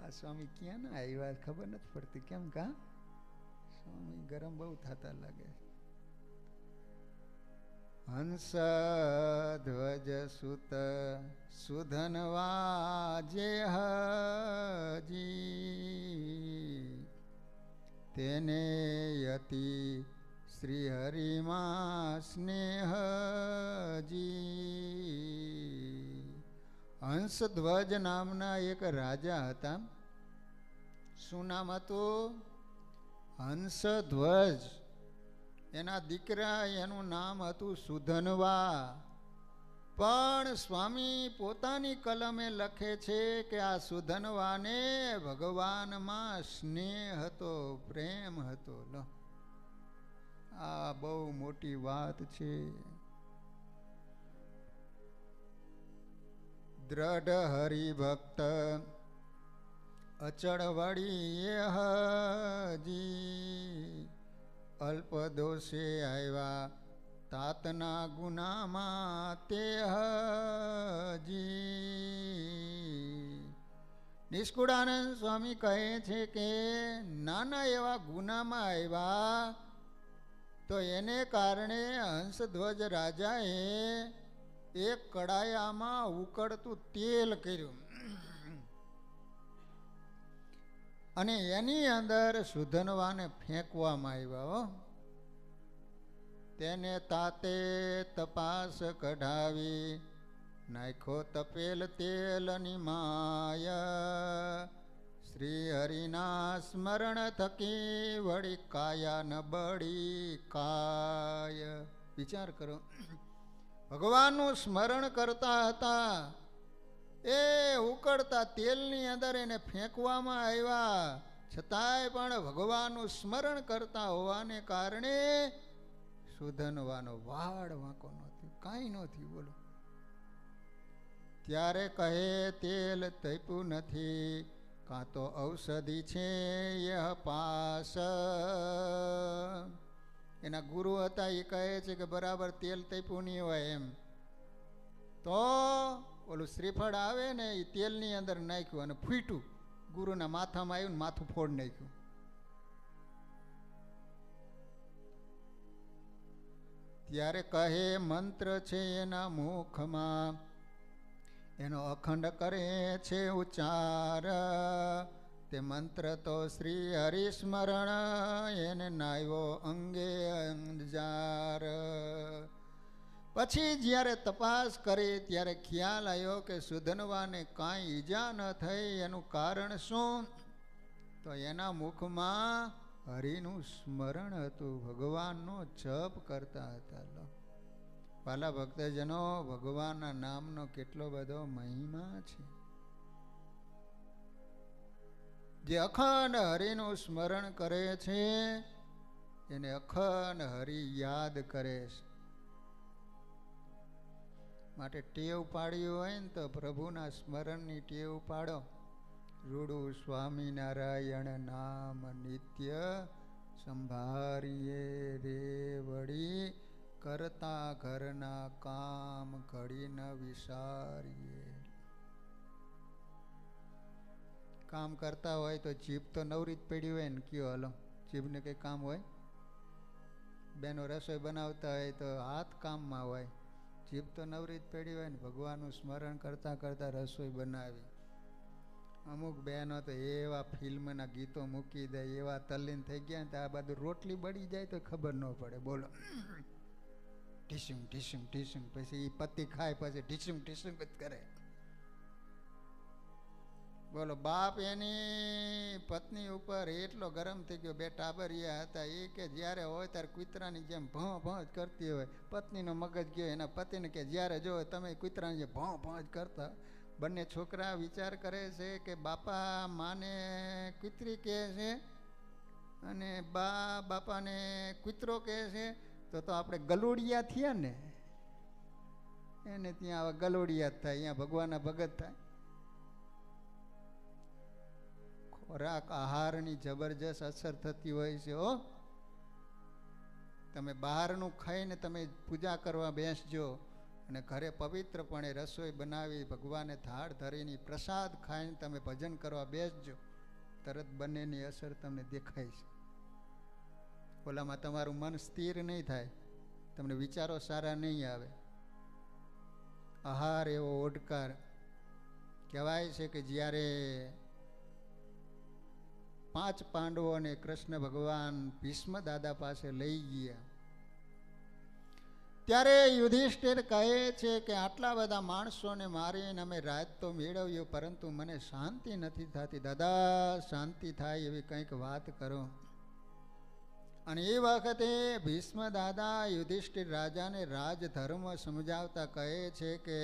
આ સ્વામી ક્યાં ના આવ્યા ખબર નથી પડતી. કેમ કા સ્વામી ગરમ બહુ થતા લાગે. હંસ ધ્વજ સુત સુધનવા જે હજી, તેને યતિ શ્રી હરિમાં સ્નેહજી. હંસધ્વજ નામના એક રાજા હતા. શું નામ હતું? હંસધ્વજ. એના દીકરા એનું નામ હતું સુધનવા. પણ સ્વામી પોતાની કલમે લખે છે કે આ સુધનવાને ભગવાનમાં સ્નેહ હતો, પ્રેમ હતો. લો, આ બહુ મોટી વાત છે. દ્રઢ હરિભક્ત અચળ વળી હજી, અલ્પ દોષે આવ્યા તાતના ગુનામાં તે હજી. નિષ્કુળાનંદ સ્વામી કહે છે કે નાના એવા ગુનામાં આવ્યા તો એને કારણે હંસધ્વજ રાજાએ એક કડાયામાં ઉકળતું તેલ કર્યું અને એની અંદર સુધનવાને ફેંકવામાં આવ્યા. તેને તાતે તપાસ કઢાવી નાખો તપેલ તેલની માયા, શ્રી હરિના સ્મરણ થકી વળી કાયા ન બળી કાય. વિચાર કરો, ભગવાનનું સ્મરણ કરતા હતા, એ ઉકળતા તેલની અંદર એને ફેંકવામાં આવ્યા, છતાંય પણ ભગવાનનું સ્મરણ કરતા હોવાને કારણે સુધનવાનો વાળ વાંકો ન થયો, કાંઈ ન થયું. બોલો. ત્યારે કહે તેલ તપ્યું નથી, કાં તો ઔષધિ છે યહ પાસ. એના ગુરુ હતા એ કહે છે કે બરાબર તેલ તપ્યું નહીં હોય એમ, તો ઓલું શ્રીફળ આવે ને એ તેલની અંદર નાખ્યું અને ફૂટ્યું, ગુરુના માથામાં આવ્યું ને માથું ફોડ નાખ્યું. ત્યારે કહે મંત્ર છે એના મુખમાં, એનો અખંડ કરે છે ઉચ્ચાર, તે મંત્ર તો શ્રી હરિસ્મરણ, એને નાવ્યો અંગે અંજાર. પછી જ્યારે તપાસ કરી ત્યારે ખ્યાલ આવ્યો કે સુધનવાને કાંઈ ઈજા ન થઈ. એનું કારણ શું? તો એના મુખમાં હરિનું સ્મરણ હતું, ભગવાનનો જપ કરતા હતા. વાલા ભક્તજનો, ભગવાનના નામનો કેટલો બધો મહિમા છે. જે અખંડ હરિનું સ્મરણ કરે છે એને અખંડ હરિ યાદ કરે છે. માટે ટેવ પાડી હોય ને તો પ્રભુના સ્મરણની ટેવ પાડો. રૂડું સ્વામિનારાયણ નામ નિત્ય સંભાળીએ રે વળી, કરતા ઘરના કામ ઘડી ન વિસારીએ. કામ કરતા હોય તો જીભ તો નવરી જ પડી હોય ને, કયો હલો જીભને કંઈ કામ હોય? બેનો રસોઈ બનાવતા હોય તો હાથ કામમાં હોય, જીભ તો નવરી જ પડી હોય ને. ભગવાનનું સ્મરણ કરતાં કરતાં રસોઈ બનાવી. અમુક બહેનો તો એવા ફિલ્મના ગીતો મૂકી દે, એવા તલ્લીન થઈ ગયા ને તો આ બધું રોટલી બળી જાય તો ખબર ન પડે. બોલો, ઢીસુમ ઢીસુમ ઢીસુમ, પછી એ પતિ ખાય પછી ઢીસુમ ઢીસુમ જ કરે. બોલો, બાપ એની પત્ની ઉપર એટલો ગરમ થઈ ગયો. બે ટાબરિયા હતા, એ કે જ્યારે હોય ત્યારે કૂતરાની જેમ ભોં ભોં જ કરતી હોય. પત્નીનો મગજ ગયો એના પતિને કે જ્યારે જો તમે કૂતરાની જેમ ભોં ભોં જ કરતા. બંને છોકરા વિચાર કરે છે કે બાપા માને કૂતરી કહે છે અને બા બાપાને કૂતરો કહે છે, તો આપણે ગલોડિયા થયા ને. એને ત્યાં આવા ગલોડિયા જ થાય, અહીંયા ભગવાનના ભગત થાય. ખોરાક આહારની જબરજસ્ત અસર થતી હોય છે. તમે બહારનું ખાઈને તમે પૂજા કરવા બેસજો અને ઘરે પવિત્રપણે રસોઈ બનાવી ભગવાને થાળ ધરીને પ્રસાદ ખાઈને તમે ભજન કરવા બેસજો, તરત બંનેની અસર તમને દેખાય છે. ઓલામાં તમારું મન સ્થિર નહીં થાય, તમને વિચારો સારા નહીં આવે. આહાર એવો ઓડકાર. કહેવાય છે કે જ્યારે 5 પાંડવોને કૃષ્ણ ભગવાન ભીષ્મ દાદા પાસે લઈ ગયા, ત્યારે યુધિષ્ઠિર કહે છે કે આટલા બધા માણસોને મારીને અમે રાજ તો મેળવ્યો, પરંતુ મને શાંતિ નથી થતી. દાદા, શાંતિ થાય એવી કંઈક વાત કરો. અને એ વખતે ભીષ્મ દાદા યુધિષ્ઠિર રાજાને રાજધર્મ સમજાવતા કહે છે કે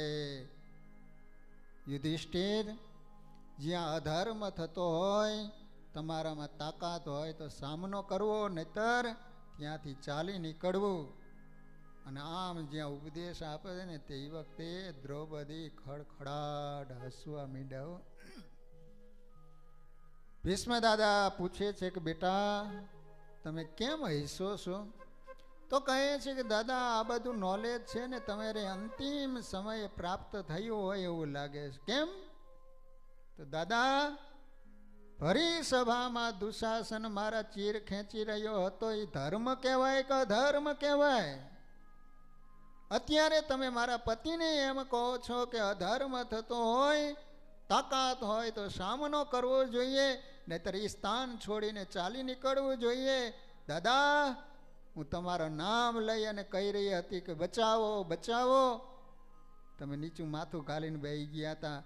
યુધિષ્ઠિર, જ્યાં અધર્મ થતો હોય, તમારામાં તાકાત હોય તો સામનો કરવો, નહીતર ત્યાંથી ચાલી નીકળવું. અને આમ જ્યાં ઉપદેશ આપે છે ને તે વખતે દ્રૌપદી ખડખડાટ હસવા માંડ્યા. ભીષ્મ દાદા પૂછે છે કે બેટા તમે કેમ હસો છો? તો કહે છે કે દાદા, આ બધું નોલેજ છે ને તમારે અંતિમ સમયે પ્રાપ્ત થયું હોય એવું લાગે છે. કેમ? તો દાદા, ભરી સભામાં દુશાસન મારા ચીર ખેંચી રહ્યો હતો, એ ધર્મ કહેવાય કે અધર્મ કહેવાય? અત્યારે તમે મારા પતિને એમ કહો છો કે અધર્મ થતો હોય, તાકાત હોય તો સામનો કરવો જોઈએ, નહીતર એ સ્થાન છોડીને ચાલી નીકળવું જોઈએ. દાદા, હું તમારું નામ લઈ અને કહી રહી હતી કે બચાવો બચાવો, તમે નીચું માથું ઘાલીને બેસી ગયા હતા.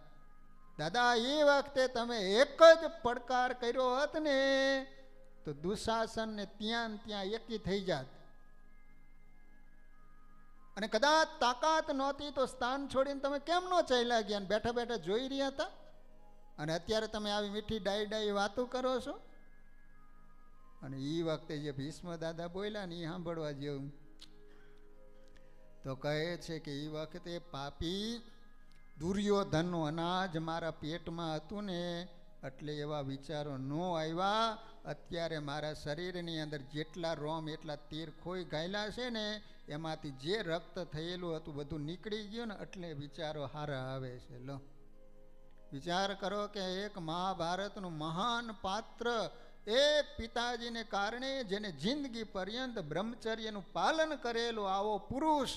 દાદા એ વખતે તમે એક જ પડકાર કર્યો હોત ને તો દુશાસન ને ત્યાં એકી થઈ જાત. અને કદાચ તાકાત નહોતી તો સ્થાન છોડીને તમે કેમ ન ચાલ્યા ગયા? બેઠા બેઠા જોઈ રહ્યા હતા. અને અત્યારે તમે આવી મીઠી ડાઈ વાતો કરો છો. અને એ વખતે જે ભીષ્મ દાદા બોલ્યા ને એ સાંભળવા જેવું. તો કહે છે કે એ વખતે પાપી દુર્યોધનનું અનાજ મારા પેટમાં હતું ને એટલે એવા વિચારો ન આવ્યા. અત્યારે મારા શરીરની અંદર જેટલા રોમ એટલા તીર ખોઈ ગાયેલા છે ને એમાંથી જે રક્ત થયેલું હતું બધું નીકળી ગયું ને એટલે વિચારો હારા આવે છે. લો વિચાર કરો કે એક મહાભારતનું મહાન પાત્ર, એક પિતાજીને કારણે જેને જિંદગી પર્યંત બ્રહ્મચર્યનું પાલન કરેલું આવો પુરુષ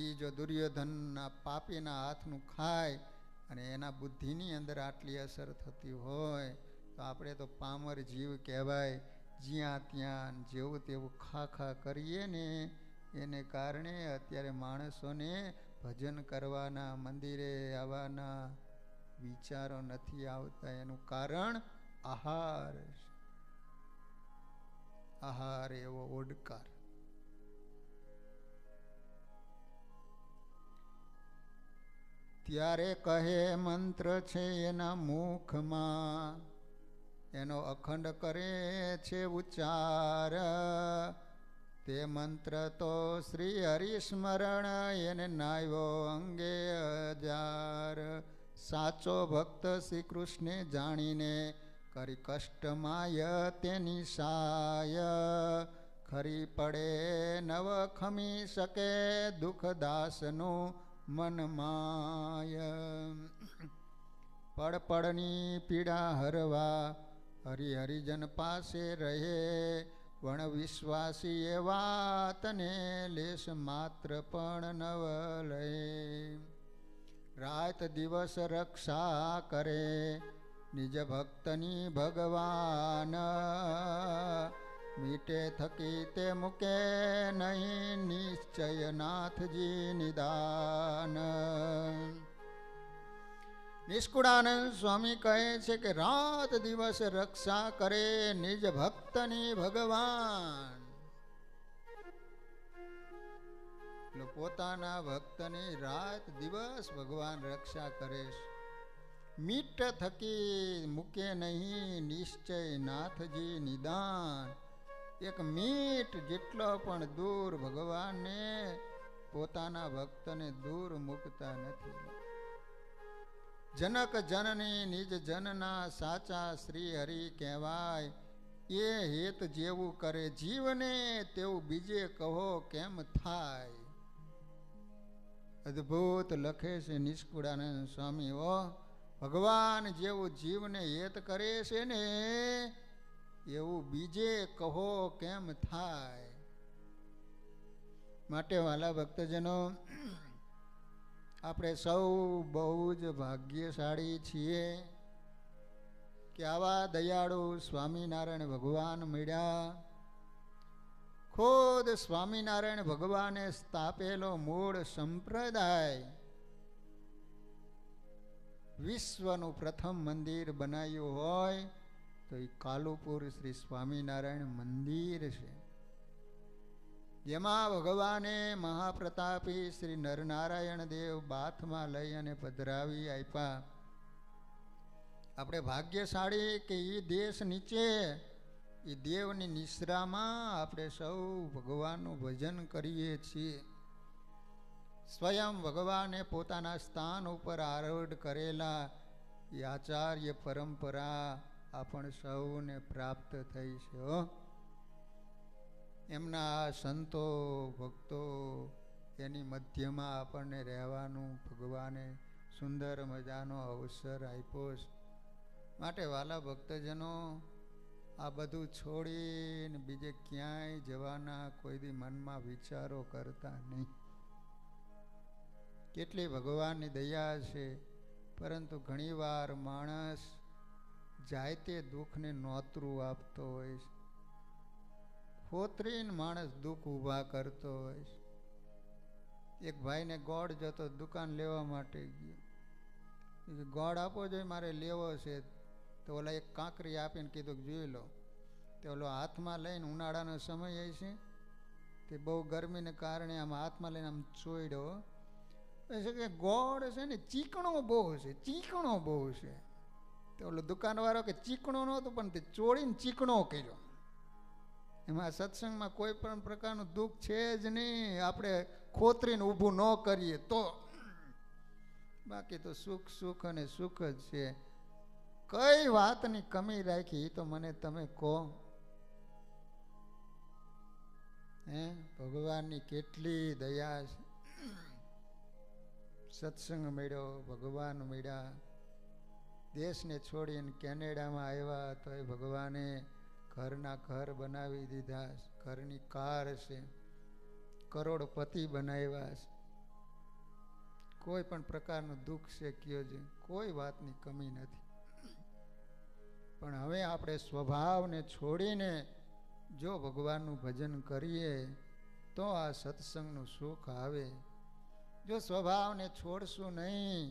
એ જો દુર્યોધનના પાપીના હાથનું ખાય અને એના બુદ્ધિની અંદર આટલી અસર થતી હોય તો આપણે તો પામર જીવ કહેવાય. જ્યાં ત્યાં જેવું તેવું ખા કરીએ ને એને કારણે અત્યારે માણસોને ભજન કરવાના, મંદિરે આવવાના વિચારો નથી આવતા. એનું કારણ આહાર, આહાર એવો ઓડકાર. ત્યારે કહે મંત્ર છે એના મુખમાં, એનો અખંડ કરે છે ઉચ્ચાર. તે મંત્ર તો શ્રી હરિસ્મરણ એને નાયો અંગે હજાર. સાચો ભક્ત શ્રી કૃષ્ણે જાણીને કરી કષ્ટમાય તેની સાય. ખરી પડે નવ ખમી શકે દુઃખદાસનું મન માય. પડપડની પીડા હરવા હરિજન પાસે રહે. વણ વિશ્વાસી એ વાતને લેશ માત્ર પણ નવ લે. રાત દિવસ રક્ષા કરે નિજ ભક્તની ભગવાન. મીટે થકી તે મૂકે નહીં નિશ્ચય નાથજી નિદાન. નિષ્કુળાનંદ સ્વામી કહે છે કે રાત દિવસ રક્ષા કરે નિજ ભક્તની ભગવાન. પોતાના ભક્તની રાત દિવસ ભગવાન રક્ષા કરે છે. મીટ થકી મૂકે નહીં નિશ્ચય નાથજી નિદાન. એક મીટ જેટલો પણ દૂર ભગવાનને પોતાના ભક્તને દૂર મૂકતા નથી. જનક જનની નિજ જનના સાચા શ્રી હરિ કહેવાય. એ હેત જેવું કરે જીવને તેવું બીજે કહો કેમ થાય. અદ્ભુત લખે છે નિષ્કુળાનંદ સ્વામી. ઓ ભગવાન જેવું જીવને હેત કરે છે ને એવું બીજે કહો કેમ થાય. માટે વાલા ભક્તજનો, આપણે સૌ બહુ જ ભાગ્યશાળી છીએ કે આવા દયાળુ સ્વામિનારાયણ ભગવાન મળ્યા. ખુદ સ્વામિનારાયણ ભગવાને સ્થાપેલો મૂળ સંપ્રદાય વિશ્વનું પ્રથમ મંદિર બનાવ્યું હોય તો એ કાલુપુર શ્રી સ્વામિનારાયણ મંદિર છે. જેમાં ભગવાને મહાપ્રતાપી શ્રી નરનારાયણ દેવ બાથમાં લઈ અને પધરાવી આપ્યા. આપણે ભાગ્યશાળી કે એ દેશ નીચે એ દેવની નિશ્રામાં આપણે સૌ ભગવાનનું ભજન કરીએ છીએ. સ્વયં ભગવાને પોતાના સ્થાન ઉપર આરૂઢ કરેલા એ આચાર્ય પરંપરા આપણ સૌને પ્રાપ્ત થઈ છે. એમના સંતો ભક્તો એની મધ્યમાં આપણને રહેવાનું ભગવાને સુંદર મજાનો અવસર આપ્યો છે. માટે વાલા ભક્તજનો, આ બધું છોડીને બીજે ક્યાંય જવાના કોઈ દી મનમાં વિચારો કરતા નહીં. કેટલી ભગવાનની દયા છે, પરંતુ ઘણીવાર માણસ જાય તે દુઃખને નોતરું આપતો હોય છે. ખોતરીને માણસ દુઃખ ઊભા કરતો હોય છે. એક ભાઈને ગોળ જતો દુકાન લેવા માટે ગયો. ગોળ આપો જોઈએ, મારે લેવો છે. તો ઓલા એક કાંકરી આપીને કીધું કે જોઈ લો. તે ઓલો હાથમાં લઈને, ઉનાળાનો સમય છે તે બહુ ગરમીને કારણે આમ હાથમાં લઈને આમ ચોયડ્યો. છે કે ગોળ છે ને ચીકણો બહુ છે, ચીકણો બહુ છે. તો ઓલો દુકાનવાળો કે ચીકણો નહોતો પણ તે ચોળીને ચીકણો કર્યો. એમાં સત્સંગમાં કોઈ પણ પ્રકારનું દુઃખ છે જ નહીં, આપણે ખોતરીને ઊભું ન કરીએ તો. બાકી તો સુખ સુખ અને સુખ જ છે. કઈ વાતની કમી રાખી તો મને તમે કહો. ભગવાનની કેટલી દયા છે. સત્સંગ મળ્યો, ભગવાન મળ્યા. દેશને છોડીને કેનેડામાં આવ્યા તો એ ભગવાને ઘરના ઘર બનાવી દીધા, ઘરની કાર છે, કરોડપતિ બનાવ્યા છે. કોઈ પણ પ્રકારનું દુઃખ છે કયો છે, કોઈ વાતની કમી નથી. પણ હવે આપણે સ્વભાવને છોડીને જો ભગવાનનું ભજન કરીએ તો આ સત્સંગનું સુખ આવે. જો સ્વભાવને છોડશું નહીં,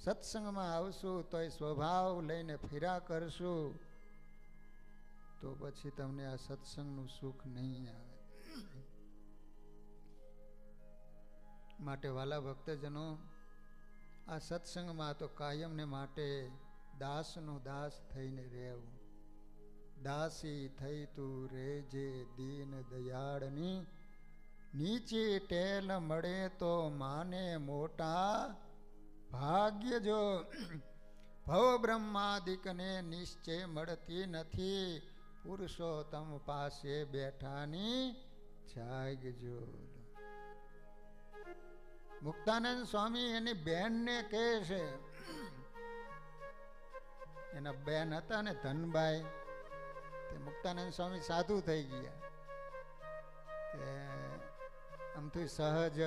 સત્સંગમાં આવશું તો એ સ્વભાવ લઈને ફેરા કરશું તો પછી તમને આ સત્સંગનું સુખ નહીં આવે. માટે વાલા ભક્તજનો, આ સત્સંગમાં તો કાયમને માટે દાસનો દાસ થઈને રહેવું. દાસી થઈ તું રેજે દીન દયાળની, નીચે ટેલ મળે તો માને મોટા ભાગ્ય. જો ભવ બ્રહ્માદિકને નિશ્ચય મળતી નથી, પુરુષોત્તમ પાસે બેઠાની જાગજો. મુક્તાનંદ સ્વામી એની બહેનને કહે છે, એના બેન હતા ને ધનબાઈ, તે મુક્તાનંદ સ્વામી સાધુ થઈ ગયા. આમથી સહજ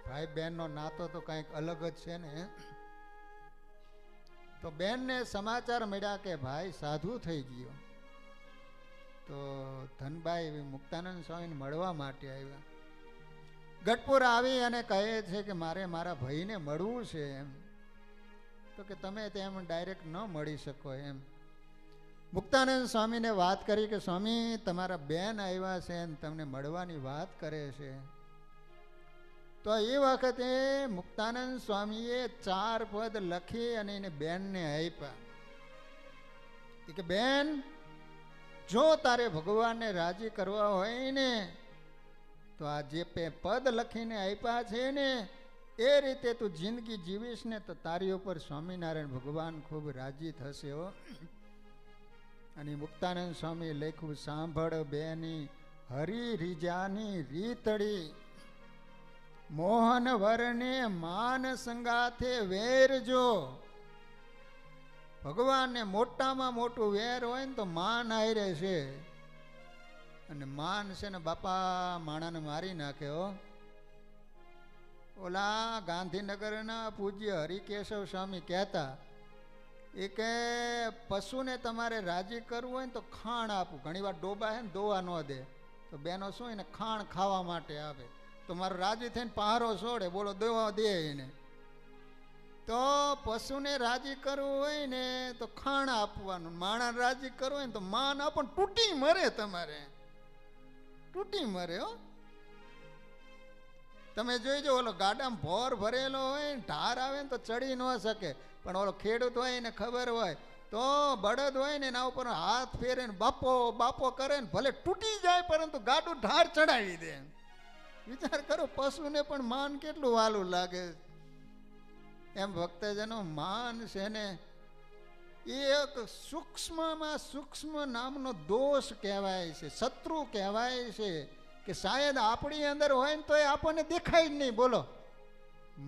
ભાઈ બહેનનો નાતો તો કંઈક અલગ જ છે ને. તો બેનને સમાચાર મળ્યા કે ભાઈ સાધુ થઈ ગયો. તો ધનબાઈ મુક્તાનંદ સ્વામીને મળવા માટે આવ્યા. ગઢપુર આવી અને કહે છે કે મારે મારા ભાઈને મળવું છે એમ. તો કે તમે તેમ ડાયરેક્ટ ન મળી શકો એમ. મુક્તાનંદ સ્વામીને વાત કરી કે સ્વામી તમારા બેન આવ્યા છે અને તમને મળવાની વાત કરે છે. તો એ વખતે મુક્તાનંદ સ્વામીએ 4 પદ લખી અને એને બેનને આપ્યા કે બેન, જો તારે ભગવાનને રાજી કરવા હોય ને તો આ જે પદ લખીને આપ્યા છે ને એ રીતે તું જિંદગી જીવીશ ને તો તારી ઉપર સ્વામિનારાયણ ભગવાન ખૂબ રાજી થશે હો. અને મુક્તાનંદ સ્વામી લખ્યું, સાંભળ બેની હરી રીજાની રીતડી, મોહન વરને માન સંગાથે વેરજો. ભગવાનને મોટામાં મોટું વેર હોય ને તો માન આયરે છે. અને માન છે ને બાપા માણાને મારી નાખે હો. ઓલા ગાંધીનગરના પૂજ્ય હરિકેશવ સ્વામી કહેતા, એ કે પશુને તમારે રાજી કરવું હોય ને તો ખાણ આપવું. ઘણી વાર ડોબા હે ને દોવા ન દે તો બેનો શું એને ખાણ ખાવા માટે આવે. તો મારો રાજી થઈને પહારો છોડે, બોલો દોવા દે એને. તો પશુને રાજી કરવું હોય ને તો ખાણ આપવાનું, માણાને રાજી કરવું હોય ને તો માન આપણ તૂટી મરે. તમારે તૂટી મરે હો. તમે જોઈજો, ઓલો ગાડામાં ભોર ભરેલો હોય ને ઢાર આવે ને તો ચડી ન શકે, પણ ઓલો ખેડૂત હોય એને ખબર હોય તો બળદ હોય ને એના ઉપર હાથ ફેરે ને બાપો બાપો કરે ને ભલે તૂટી જાય પરંતુ ગાડું ઢાર ચડાવી દે. વિચાર કરો, પશુને પણ માન કેટલું વાલું લાગે. એમ ભક્તજનો, માન છે ને એ એક સૂક્ષ્મમાં સૂક્ષ્મ નામનો દોષ કહેવાય છે, શત્રુ કહેવાય છે, કે શાયદ આપણી અંદર હોય ને તો એ આપણને દેખાય જ નહીં. બોલો,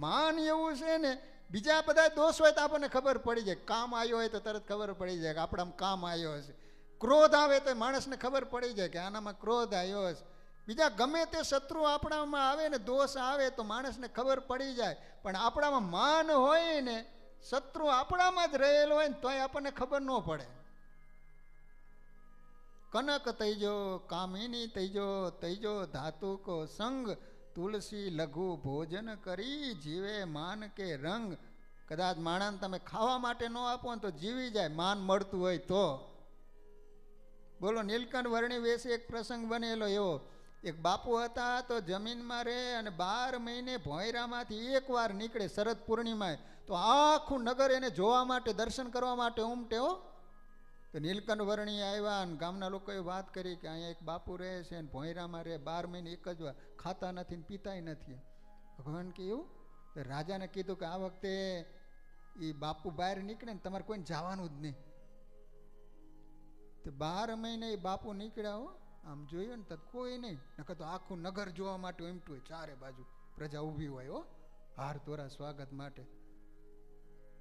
માન એવું છે ને, બીજા બધા દોષ હોય તો આપણને ખબર પડી જાય. કામ આવ્યો હોય તો તરત ખબર પડી જાય કે આપણામાં કામ આવ્યો હશે. ક્રોધ આવે તો માણસને ખબર પડી જાય કે આનામાં ક્રોધ આવ્યો હશે. બીજા ગમે તે શત્રુ આપણામાં આવે ને દોષ આવે તો માણસને ખબર પડી જાય. પણ આપણામાં માન હોય ને, શત્રુ આપણામાં જ રહેલો હોય ને તોય આપણને ખબર ન પડે. કનક તૈજો કામિની તૈજો, તૈજો ધાતુ કો સંગ, તુલસી લઘુ ભોજન કરી જીવે માન કે રંગ. કદાચ માણસને તમે ખાવા માટે ન આપો ને તો જીવી જાય, માન મળતું હોય તો. બોલો, નીલકંઠ વર્ણી વેશે એક પ્રસંગ બનેલો એવો. એક બાપુ હતા તો જમીનમાં રહે અને 12 મહિને ભોંયરામાંથી એકવાર નીકળે શરદ પૂર્ણિમાએ, તો આખું નગર એને જોવા માટે, દર્શન કરવા માટે ઉમટે હો. તો નીલકંઠ વર્ણી આવ્યા અને ગામના લોકોએ વાત કરી કે અહીંયા એક બાપુ રહે છે અને ભોંયરામાં રહે, 12 મહિને એક જ વાર, ખાતા નથી ને પીતાય નથી. ભગવાન કે એવું? તો રાજાને કીધું કે આ વખતે એ બાપુ બહાર નીકળે ને તમારે કોઈને જવાનું જ નહીં. તો 12 મહિને એ બાપુ નીકળ્યા હો. આમ જોયું ને તો કોઈ નહીં, નકર તો આખું નગર જોવા માટે ઉમટ્યું હોય, ચારે બાજુ પ્રજા ઊભી હોય હો, હાર તોરા સ્વાગત માટે.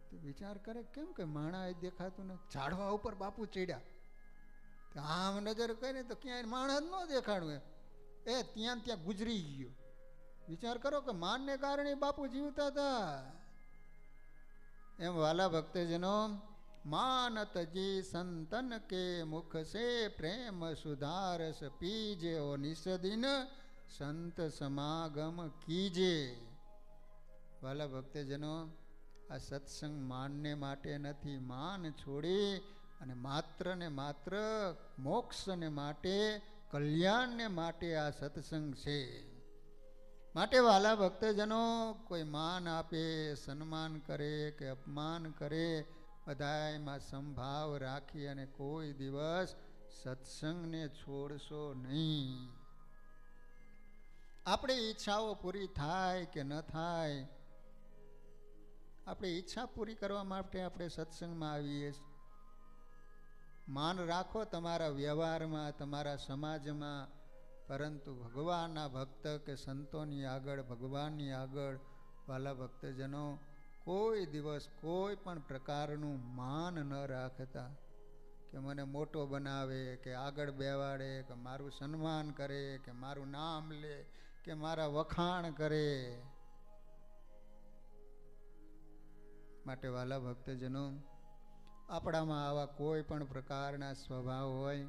તો વિચાર કરે કેમ કે માણા દેખાતું ને, ઝાડવા ઉપર બાપુ ચડ્યા, આમ નજર કરીને તો ક્યાંય માણસ જ ન દેખાડું, એ ત્યાં ગુજરી ગયો. વિચાર કરો કે માનને કારણે બાપુ જીવતા હતા. એમ વાલા ભક્તજનો, માનત જી સંતન કે મુખ સે પ્રેમ સુધારસ પીજે ઓ નિષદિન સંત સમાગમ કીજે. વાલા ભક્તજનો, આ સત્સંગ માનને માટે નથી. માન છોડી અને માત્ર ને માત્ર મોક્ષને માટે, કલ્યાણને માટે આ સત્સંગ છે. માટે વાલા ભક્તજનો, કોઈ માન આપે, સન્માન કરે કે અપમાન કરે, બધાયમાં સંભાવ રાખી અને કોઈ દિવસ સત્સંગને છોડશો નહીં. આપણી ઈચ્છાઓ પૂરી થાય કે ન થાય, આપણી ઈચ્છા પૂરી કરવા માટે આપણે સત્સંગમાં આવીએ. માન રાખો તમારા વ્યવહારમાં, તમારા સમાજમાં, પરંતુ ભગવાનના ભક્ત કે સંતોની આગળ, ભગવાનની આગળ વાલા ભક્તજનો કોઈ દિવસ કોઈ પણ પ્રકારનું માન ન રાખતા. કે મને મોટો બનાવે, કે આગળ બેવાડે, કે મારું સન્માન કરે, કે મારું નામ લે, કે મારા વખાણ કરે. માટે વાલા ભક્તજનો, આપણામાં આવા કોઈ પણ પ્રકારના સ્વભાવ હોય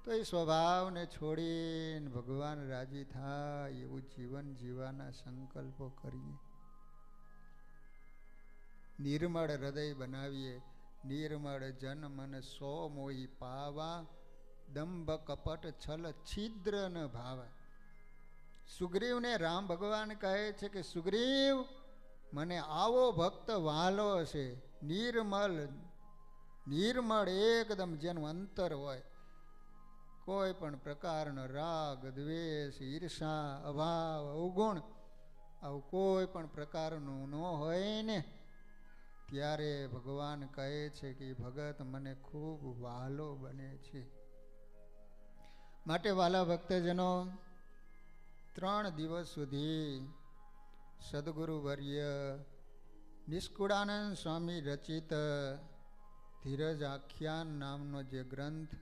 તો એ સ્વભાવને છોડીને ભગવાન રાજી થાય એવું જીવન જીવવાના સંકલ્પો કરીએ. નિર્મળ હૃદય બનાવીએ. નિર્મળ જન મન સો મોહી પાવા, દંભ કપટ છલ છિદ્ર ન ભાવા. સુગ્રીવને રામ ભગવાન કહે છે કે સુગ્રીવ, મને આવો ભક્ત વાલો છે, નિર્મળ, નિર્મળ એકદમ, જેનું અંતર હોય, કોઈ પણ પ્રકારનો રાગ, દ્વેષ, ઈર્ષા, અભાવ, અવગુણ આવું કોઈ પણ પ્રકારનું ન હોય ને, ત્યારે ભગવાન કહે છે કે ભગત મને ખૂબ વાલો બને છે. માટે વાલા ભક્તજનો, 3 દિવસ સુધી સદગુરુ વર્ય નિષ્કુળાનંદ સ્વામી રચિત ધીરજ આખ્યાન નામનો જે ગ્રંથ,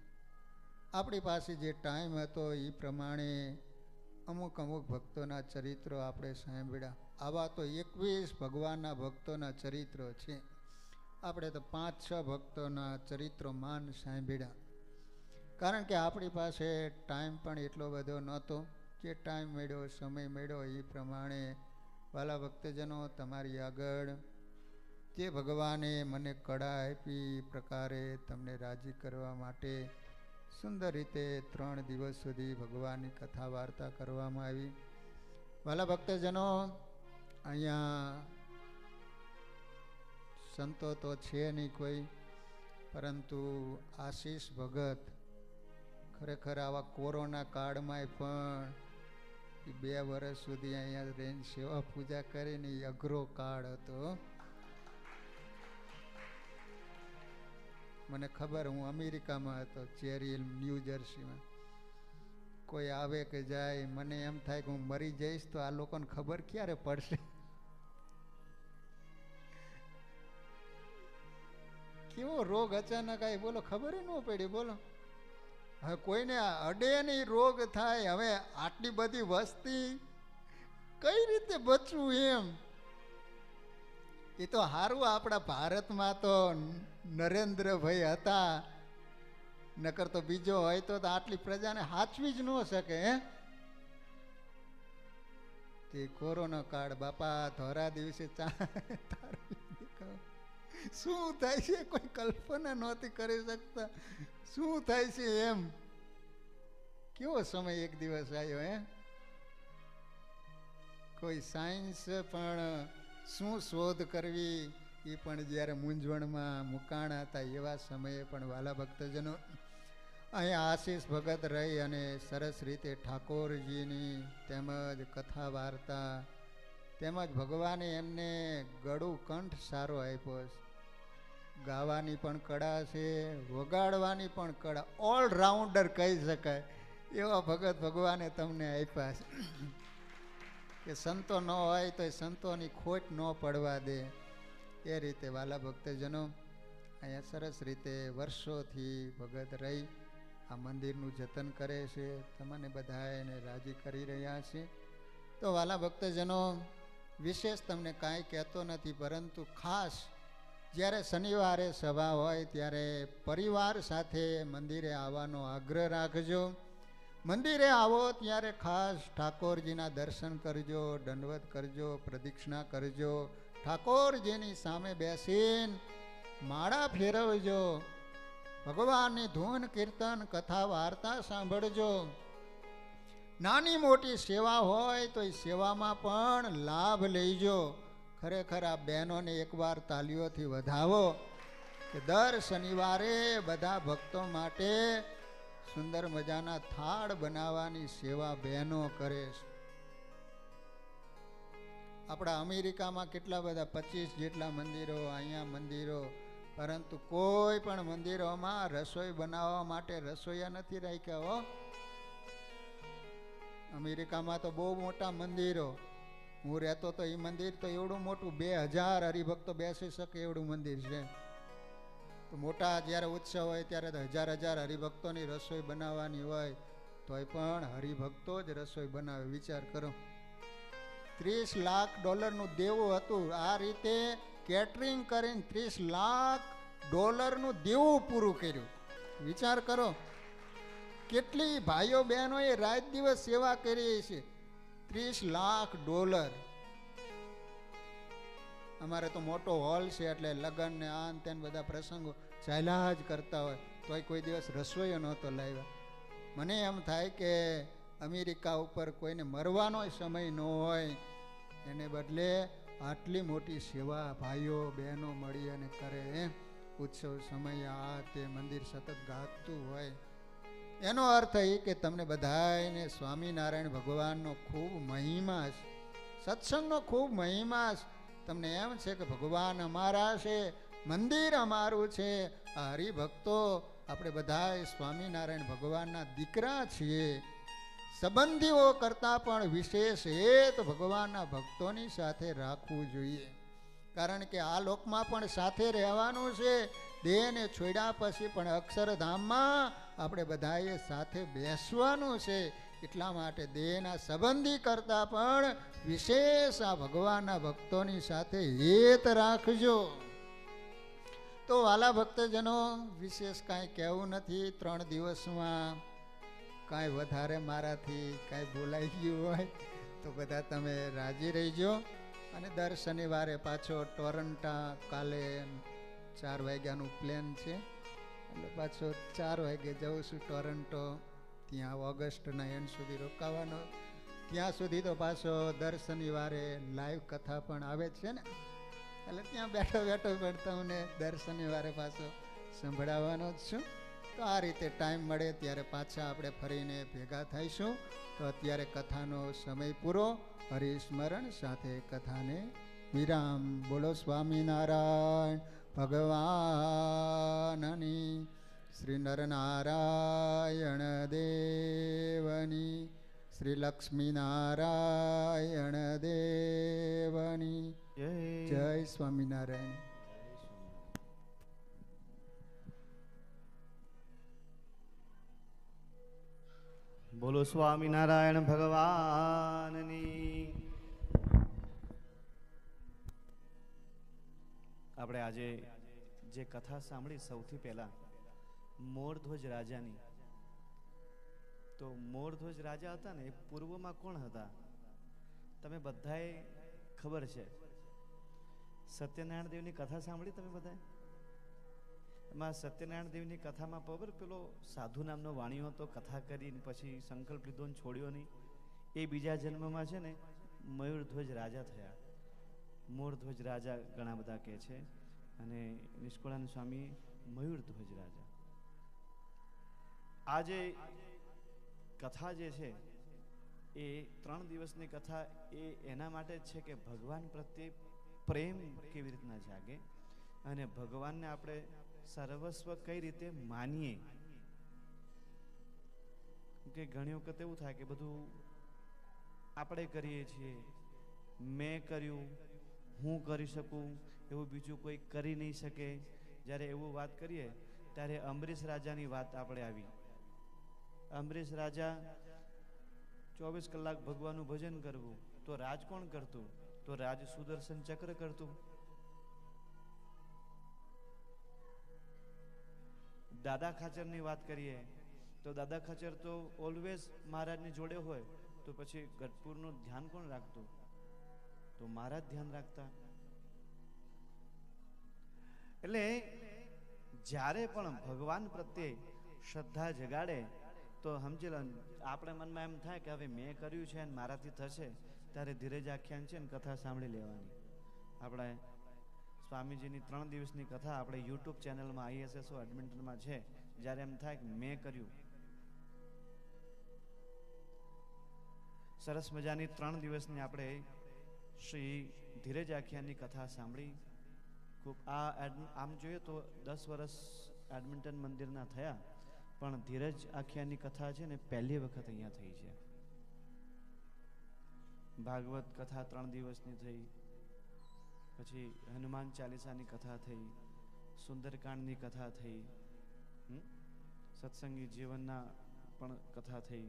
આપણી પાસે જે ટાઈમ હતો એ પ્રમાણે અમુક ભક્તોના ચરિત્રો આપણે સાંભળ્યા. આવા તો 21 ભગવાનના ભક્તોના ચરિત્રો છે. આપણે તો 5-6 ભક્તોના ચરિત્રો માન સાંભળ્યા. કારણ કે આપણી પાસે ટાઈમ પણ એટલો બધો નહોતો. જે ટાઈમ મળ્યો, સમય મળ્યો એ પ્રમાણે વાલા ભક્તજનો તમારી આગળ જે ભગવાને મને કળા આપી પ્રકારે તમને રાજી કરવા માટે સુંદર રીતે 3 દિવસ સુધી ભગવાનની કથા વાર્તા કરવામાં આવી. વાલા ભક્તજનો, અહીંયા સંતો તો છે નહીં કોઈ, પરંતુ આશીષ ભગત ખરેખર આવા કોરોના કાળમાં પણ 2 વર્ષ સુધી અહીંયા રહીને સેવા પૂજા કરીને એ અઘરો કાળ હતો. મને ખબર, હું અમેરિકામાં હતો, ચેરી ન્યૂ જર્સીમાં. કોઈ આવે કે જાય, મને એમ થાય કે હું મરી જઈશ તો આ લોકોને ખબર ક્યારે પડશે. કેવો રોગ અચાનક આવી, બોલો, ખબર ન પડી. બોલો, હવે કોઈને અડે નહીં, રોગ થાય. હવે આટલી બધી વસ્તી કઈ રીતે બચવું એમ. એ તો સારું આપણા ભારતમાં તો નરેન્દ્રભાઈ હતા, નકર તો બીજો હોય તો આટલી પ્રજાને હાચવી જ ન શકે. તે કોરોના કાળ બાપા ધોરા દિવસે શું થાય છે કોઈ કલ્પના નહોતી કરી શકતા. શું થાય છે એમ. કેવો સમય એક દિવસ આવ્યો હે. કોઈ સાયન્સ પણ શું શોધ કરવી એ પણ જ્યારે મૂંઝવણમાં મુકાણા હતા એવા સમયે પણ વાલા ભક્તજનો અહીંયા આશીષ ભગત રહી અને સરસ રીતે ઠાકોરજીની તેમજ કથા વાર્તા તેમજ ભગવાને એમને ગળું કંઠ સારો આપ્યો છે. ગાવાની પણ કળા છે, વગાડવાની પણ કળા, ઓલરાઉન્ડર કહી શકાય એવા ભગત ભગવાને તમને આપ્યા છે કે સંતો ન હોય તો એ સંતોની ખોટ ન પડવા દે. એ રીતે વાલા ભક્તજનો અહીંયા સરસ રીતે વર્ષોથી ભગત રહી આ મંદિરનું જતન કરે છે. તમને બધા એને રાજી કરી રહ્યા છે. તો વાલા ભક્તજનો વિશેષ તમને કાંઈ કહેતો નથી, પરંતુ ખાસ જ્યારે શનિવારે સભા હોય ત્યારે પરિવાર સાથે મંદિરે આવવાનો આગ્રહ રાખજો. મંદિરે આવો ત્યારે ખાસ ઠાકોરજીના દર્શન કરજો, દંડવત કરજો, પ્રદક્ષિણા કરજો, ઠાકોરજીની સામે બેસીને માળા ફેરવજો, ભગવાનની ધૂન કીર્તન કથા વાર્તા સાંભળજો. નાની મોટી સેવા હોય તો એ સેવામાં પણ લાભ લઈજો. ખરેખર આ બહેનોને એકવાર તાલીઓથી વધાવો કે દર શનિવારે બધા ભક્તો માટે સુંદર મજાના થાળ બનાવવાની સેવા બહેનો કરે છે. આપણા અમેરિકામાં કેટલા બધા 25 જેટલા મંદિરો, અહીંયા મંદિરો, પરંતુ કોઈ પણ મંદિરોમાં રસોઈ બનાવવા માટે રસોઈયા નથી રાખ્યા હો. અમેરિકામાં તો બહુ મોટા મંદિરો. હું રહેતો તો એ મંદિર તો એવડું મોટું 2000 હરિભક્તો બેસી શકે એવડું મંદિર છે. તો મોટા જ્યારે ઉત્સવ હોય ત્યારે તો હજાર હરિભક્તોની રસોઈ બનાવવાની હોય, તોય પણ હરિભક્તો જ રસોઈ બનાવે. વિચાર કરો, $30 લાખ દેવું હતું. આ રીતે કેટરિંગ કરીને $30 લાખ દેવું પૂરું કર્યું. વિચાર કરો કેટલી ભાઈઓ બહેનોએ રાત દિવસ સેવા કરી છે. $30 લાખ. અમારે તો મોટો હોલ છે એટલે લગ્ન ને આન તેન બધા પ્રસંગો ચાલ્યા જ કરતા હોય, તોય કોઈ દિવસ રસોઈયો નહોતો લાવ્યા. મને એમ થાય કે અમેરિકા ઉપર કોઈને મરવાનો સમય ન હોય, એને બદલે આટલી મોટી સેવા ભાઈઓ બહેનો મળી અને કરે. ઉત્સવ સમય આ તે મંદિર સતત ગાતું હોય. એનો અર્થ એ કે તમને બધાને સ્વામિનારાયણ ભગવાનનો ખૂબ મહિમા છે, સત્સંગનો ખૂબ મહિમા છે. તમને એમ છે કે ભગવાન અમારા છે, મંદિર અમારું છે. આ હરિભક્તો આપણે બધા સ્વામિનારાયણ ભગવાનના દીકરા છીએ. સંબંધીઓ કરતાં પણ વિશેષ એ તો ભગવાનના ભક્તોની સાથે રાખવું જોઈએ. કારણ કે આ લોકમાં પણ સાથે રહેવાનું છે. દેહને છોડ્યા પછી પણ અક્ષરધામમાં આપણે બધાએ સાથે બેસવાનું છે. એટલા માટે દેહના સંબંધી કરતાં પણ વિશેષ આ ભગવાનના ભક્તોની સાથે હેત રાખજો. તો વાલા ભક્તજનો વિશેષ કાંઈ કહેવું નથી. 3 દિવસમાં કાંઈ વધારે મારાથી કાંઈ બોલાઈ ગયું હોય તો બધા તમે રાજી રહીજો. અને દર શનિવારે પાછો ટોરન્ટા કાલે 4 વાગ્યાનું પ્લેન છે, એટલે પાછો 4 વાગે જઉં છું ટોરન્ટો. ત્યાં ઓગસ્ટના એન્ડ સુધી રોકાવાનો. ત્યાં સુધી તો પાછો દર શનિવારે લાઈવ કથા પણ આવે છે ને, એટલે ત્યાં બેઠો પણ તમને દર શનિવારે પાછો સંભળાવવાનો જ છું. તો આ રીતે ટાઈમ મળે ત્યારે પાછા આપણે ફરીને ભેગા થઈશું. તો અત્યારે કથાનો સમય પૂરો. હરિસ્મરણ સાથે કથાને વિરામ. બોલો સ્વામિનારાયણ ભગવાનની, શ્રી નરનારાયણ દેવની, શ્રી લક્ષ્મીનારાયણ દેવની જય સ્વામિનારાયણ. બોલો સ્વામિનારાયણ ભગવાનની. આપણે આજે જે કથા સાંભળી સૌથી પહેલા મોરધ્વજ રાજાની, તો મોરધ્વજ રાજા હતા ને એ પૂર્વમાં કોણ હતા? તમે બધાએ ખબર છે સત્યનારાયણ દેવની કથા સાંભળી તમે બધાએ? એમાં સત્યનારાયણ દેવની કથામાં ખબર પેલો સાધુ નામનો વાણિયો હતો, કથા કરીને પછી સંકલ્પ લીધો ને છોડ્યો નહીં. એ બીજા જન્મમાં છે ને મયુરધ્વજ રાજા થયા. મોરધ્વજ રાજા ઘણા બધા કહે છે, અને નિષ્કુળાનંદ સ્વામી મયુરધ્વજ રાજા. આ જે કથા જે છે એ 3 દિવસની કથા એ એના માટે જ છે કે ભગવાન પ્રત્યે પ્રેમ કેવી રીતના જાગે અને ભગવાનને આપણે સર્વસ્વ કઈ રીતે માનીએ. કે ઘણી વખત એવું થાય કે બધું આપણે કરીએ છીએ, મેં કર્યું, હું કરી શકું એવું બીજું કોઈ કરી નહીં શકે. જ્યારે એવું વાત કરીએ ત્યારે અંબરીશ રાજાની વાત આપણે આવી. અંબરીશ રાજા 24 કલાક ભગવાનનું ભજન કરવું, તો રાજ કોણ કરતું? તો રાજ સુદર્શન ચક્ર કરતું. દાદા ખાચરની વાત કરીએ તો દાદા ખાચર તો ઓલવેઝ મહારાજની જોડે હોય, તો પછી ગઢપુરનું ધ્યાન કોણ રાખતું? તો મહારાજ ધ્યાન રાખતા. એટલે જ્યારે પણ ભગવાન પ્રત્યે શ્રદ્ધા જગાડે તો સમજી લો, આપણે મનમાં એમ થાય કે હવે મેં કર્યું છે અને મારાથી થશે, ત્યારે ધીરજ આખ્યાન છે ને કથા સાંભળી લેવાની. આપણે સ્વામીજીની 3 દિવસની કથા આપણે યુટ્યુબ ચેનલમાં ISSO એડમિન્ટનમાં છે. જ્યારે એમ થાય કે મેં કર્યું, સરસ મજાની 3 દિવસની આપણે શ્રી ધીરજ આખ્યાનની કથા સાંભળી. ખૂબ આમ જોઈએ તો 10 વર્ષ એડમિન્ટન મંદિરના થયા, પણ ધીરજ આખ્યાનની કથા છે ને પહેલી વખત અહીંયા થઈ છે. ભાગવત કથા 3 દિવસની થઈ, પછી હનુમાન ચાલીસાની કથા થઈ, સુંદરકાંડની કથા થઈ, સત્સંગી જીવનના પણ કથા થઈ,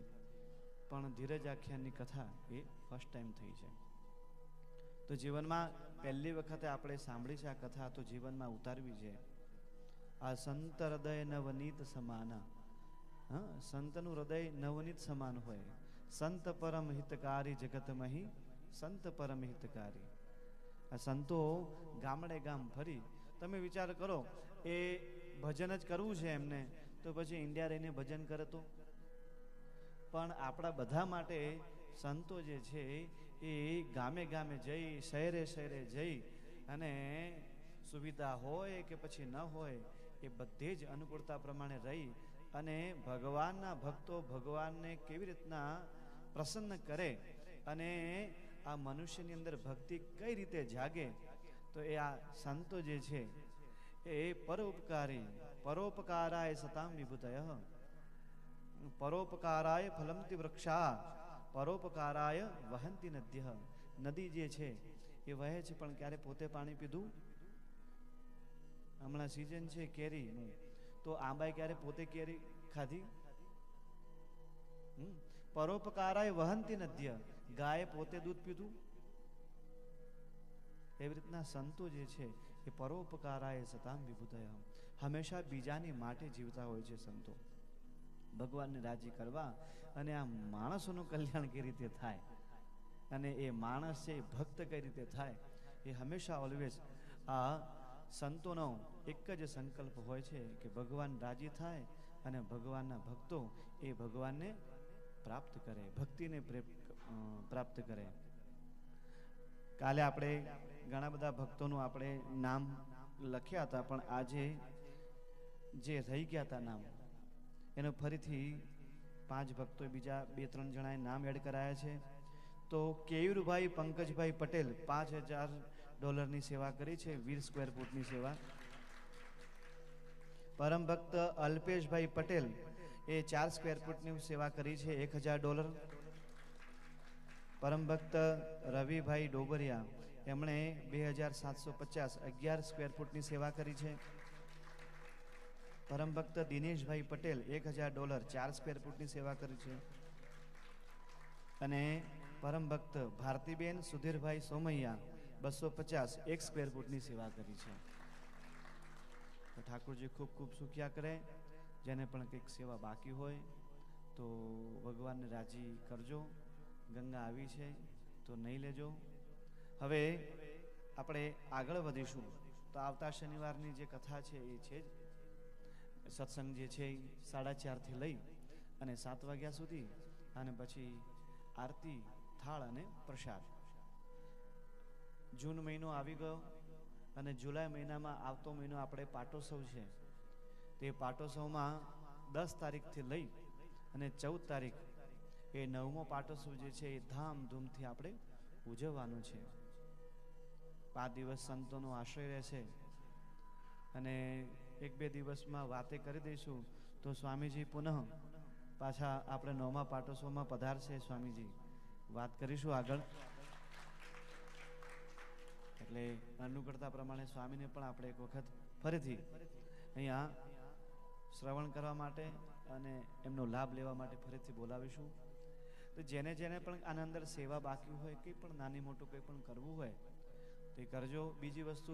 પણ ધીરજ આખ્યાનની કથા એ ફર્સ્ટ ટાઈમ થઈ છે. તો જીવનમાં પહેલી વખતે આપણે સાંભળી છે આ કથા, તો જીવનમાં ઉતારવી છે. આ સંત હૃદય નવનીત સમાન. સંતનું હૃદય નવનીત સમાન હોય. સંત પરમ હિતકારી જગતમહી સંત પરમ હિતકારી. આ સંતો ગામડે ગામ ફરી, તમે વિચાર કરો, એ ભજન જ કરવું છે એમને, તો પછી ઇન્ડિયા રહીને ભજન કરે તો. પણ આપણા બધા માટે સંતો જે છે એ ગામે ગામે જઈ, શહેરે શહેરે જઈ, અને સુવિધા હોય કે પછી ન હોય એ બધે જ અનુકૂળતા પ્રમાણે રહી અને ભગવાનના ભક્તો ભગવાનને કેવી રીતના પ્રસન્ન કરે અને આ મનુષ્યની અંદર ભક્તિ કઈ રીતે જાગે, તો એ આ સંતો જે છે એ પરોપકારી, પરોપકારાય સતામ વિભૂતય, પરોપકારાય ફલંતી વૃક્ષા, પરોપકારાય વહંતી નદ્ય. નદી જે છે એ વહે છે, પણ ક્યારે પોતે પાણી પીધું? હમણાં સિઝન છે કેરીનું, તો આંબાએ ક્યારે પોતે કેરી ખાધી? પરોપકારાય વહંતી નદ્ય, ગાયે પોતે દૂધ પીધું? એવી રીતના સંતો જે છે એ પરોપકારાય સતામ વિભૂતય, હંમેશા બીજાની માટે જીવતા હોય છે સંતો, ભગવાનને રાજી કરવા અને આ માણસોનું કલ્યાણ કઈ રીતે થાય અને એ માણસ છે ભક્ત કઈ રીતે થાય, એ હંમેશા ઓલવેઝ આ સંતોનો એક જ સંકલ્પ હોય છે કે ભગવાન રાજી થાય અને ભગવાનના ભક્તો એ ભગવાનને પ્રાપ્ત કરે, ભક્તિને પ્રાપ્ત કરે. કાલે આપણે ઘણા બધા ભક્તોનું આપણે નામ લખ્યા હતા, પણ આજે જે રહી ગયા હતા નામ, એનો ફરીથી 5 ભક્તો બીજા 2-3 જણાએ નામ એડ કરાયા છે. તો કેયુરભાઈ પંકજભાઈ પટેલ $5000 સેવા કરી છે, 20 સ્ક્વેર ફૂટની સેવા. પરમ ભક્ત અલ્પેશભાઈ પટેલ એ 4 સ્ક્વેર ફૂટની સેવા કરી છે, $1000. પરમ ભક્ત રવિભાઈ ડોબરિયા, એમણે 2750 11 સ્ક્વેર ફૂટની સેવા કરી છે. પરમ ભક્ત દિનેશભાઈ પટેલ $1000 4 સ્ક્વેર ફૂટની સેવા કરી છે. અને પરમ ભક્ત ભારતીબેન સુધીરભાઈ સોમૈયા 250 1 સ્ક્વેર ફૂટની સેવા કરી છે. તો ઠાકોરજી ખૂબ ખૂબ સુખ્યા કરે. જેને પણ કંઈક સેવા બાકી હોય તો ભગવાનને રાજી કરજો. ગંગા આવી છે તો નહીં લેજો. હવે આપણે આગળ વધીશું. તો આવતા શનિવારની જે કથા છે એ છે જ સત્સંગ જે છે એ 4:30 લઈ અને 7 વાગ્યા સુધી, અને પછી આરતી, થાળ અને પ્રસાદ. જૂન મહિનો આવી ગયો અને જુલાઈ મહિનામાં આવતો મહિનો આપણે પાટોત્સવ છે. તે પાટોત્સવમાં 10 તારીખથી લઈ અને 14 તારીખ એ 9મો પાટોત્સવ જે છે એ ધામધૂમથી આપણે ઉજવવાનું છે. 5 દિવસ સંતોનો આશ્રય રહેશે અને 1-2 દિવસમાં વાતે કરી દઈશું તો સ્વામીજી પુનઃ પાછા આપણે 9મા પાટોત્સવમાં પધારશે. સ્વામીજી વાત કરીશું આગળ. એટલે અનુકૂળતા પ્રમાણે સ્વામીને પણ આપણે એક વખત ફરીથી અહીંયા શ્રવણ કરવા માટે અને એમનો લાભ લેવા માટે ફરીથી બોલાવીશું. તો જેને પણ આના અંદર સેવા બાકી હોય, કંઈ પણ નાની મોટું કંઈ પણ કરવું હોય તો એ કરજો. બીજી વસ્તુ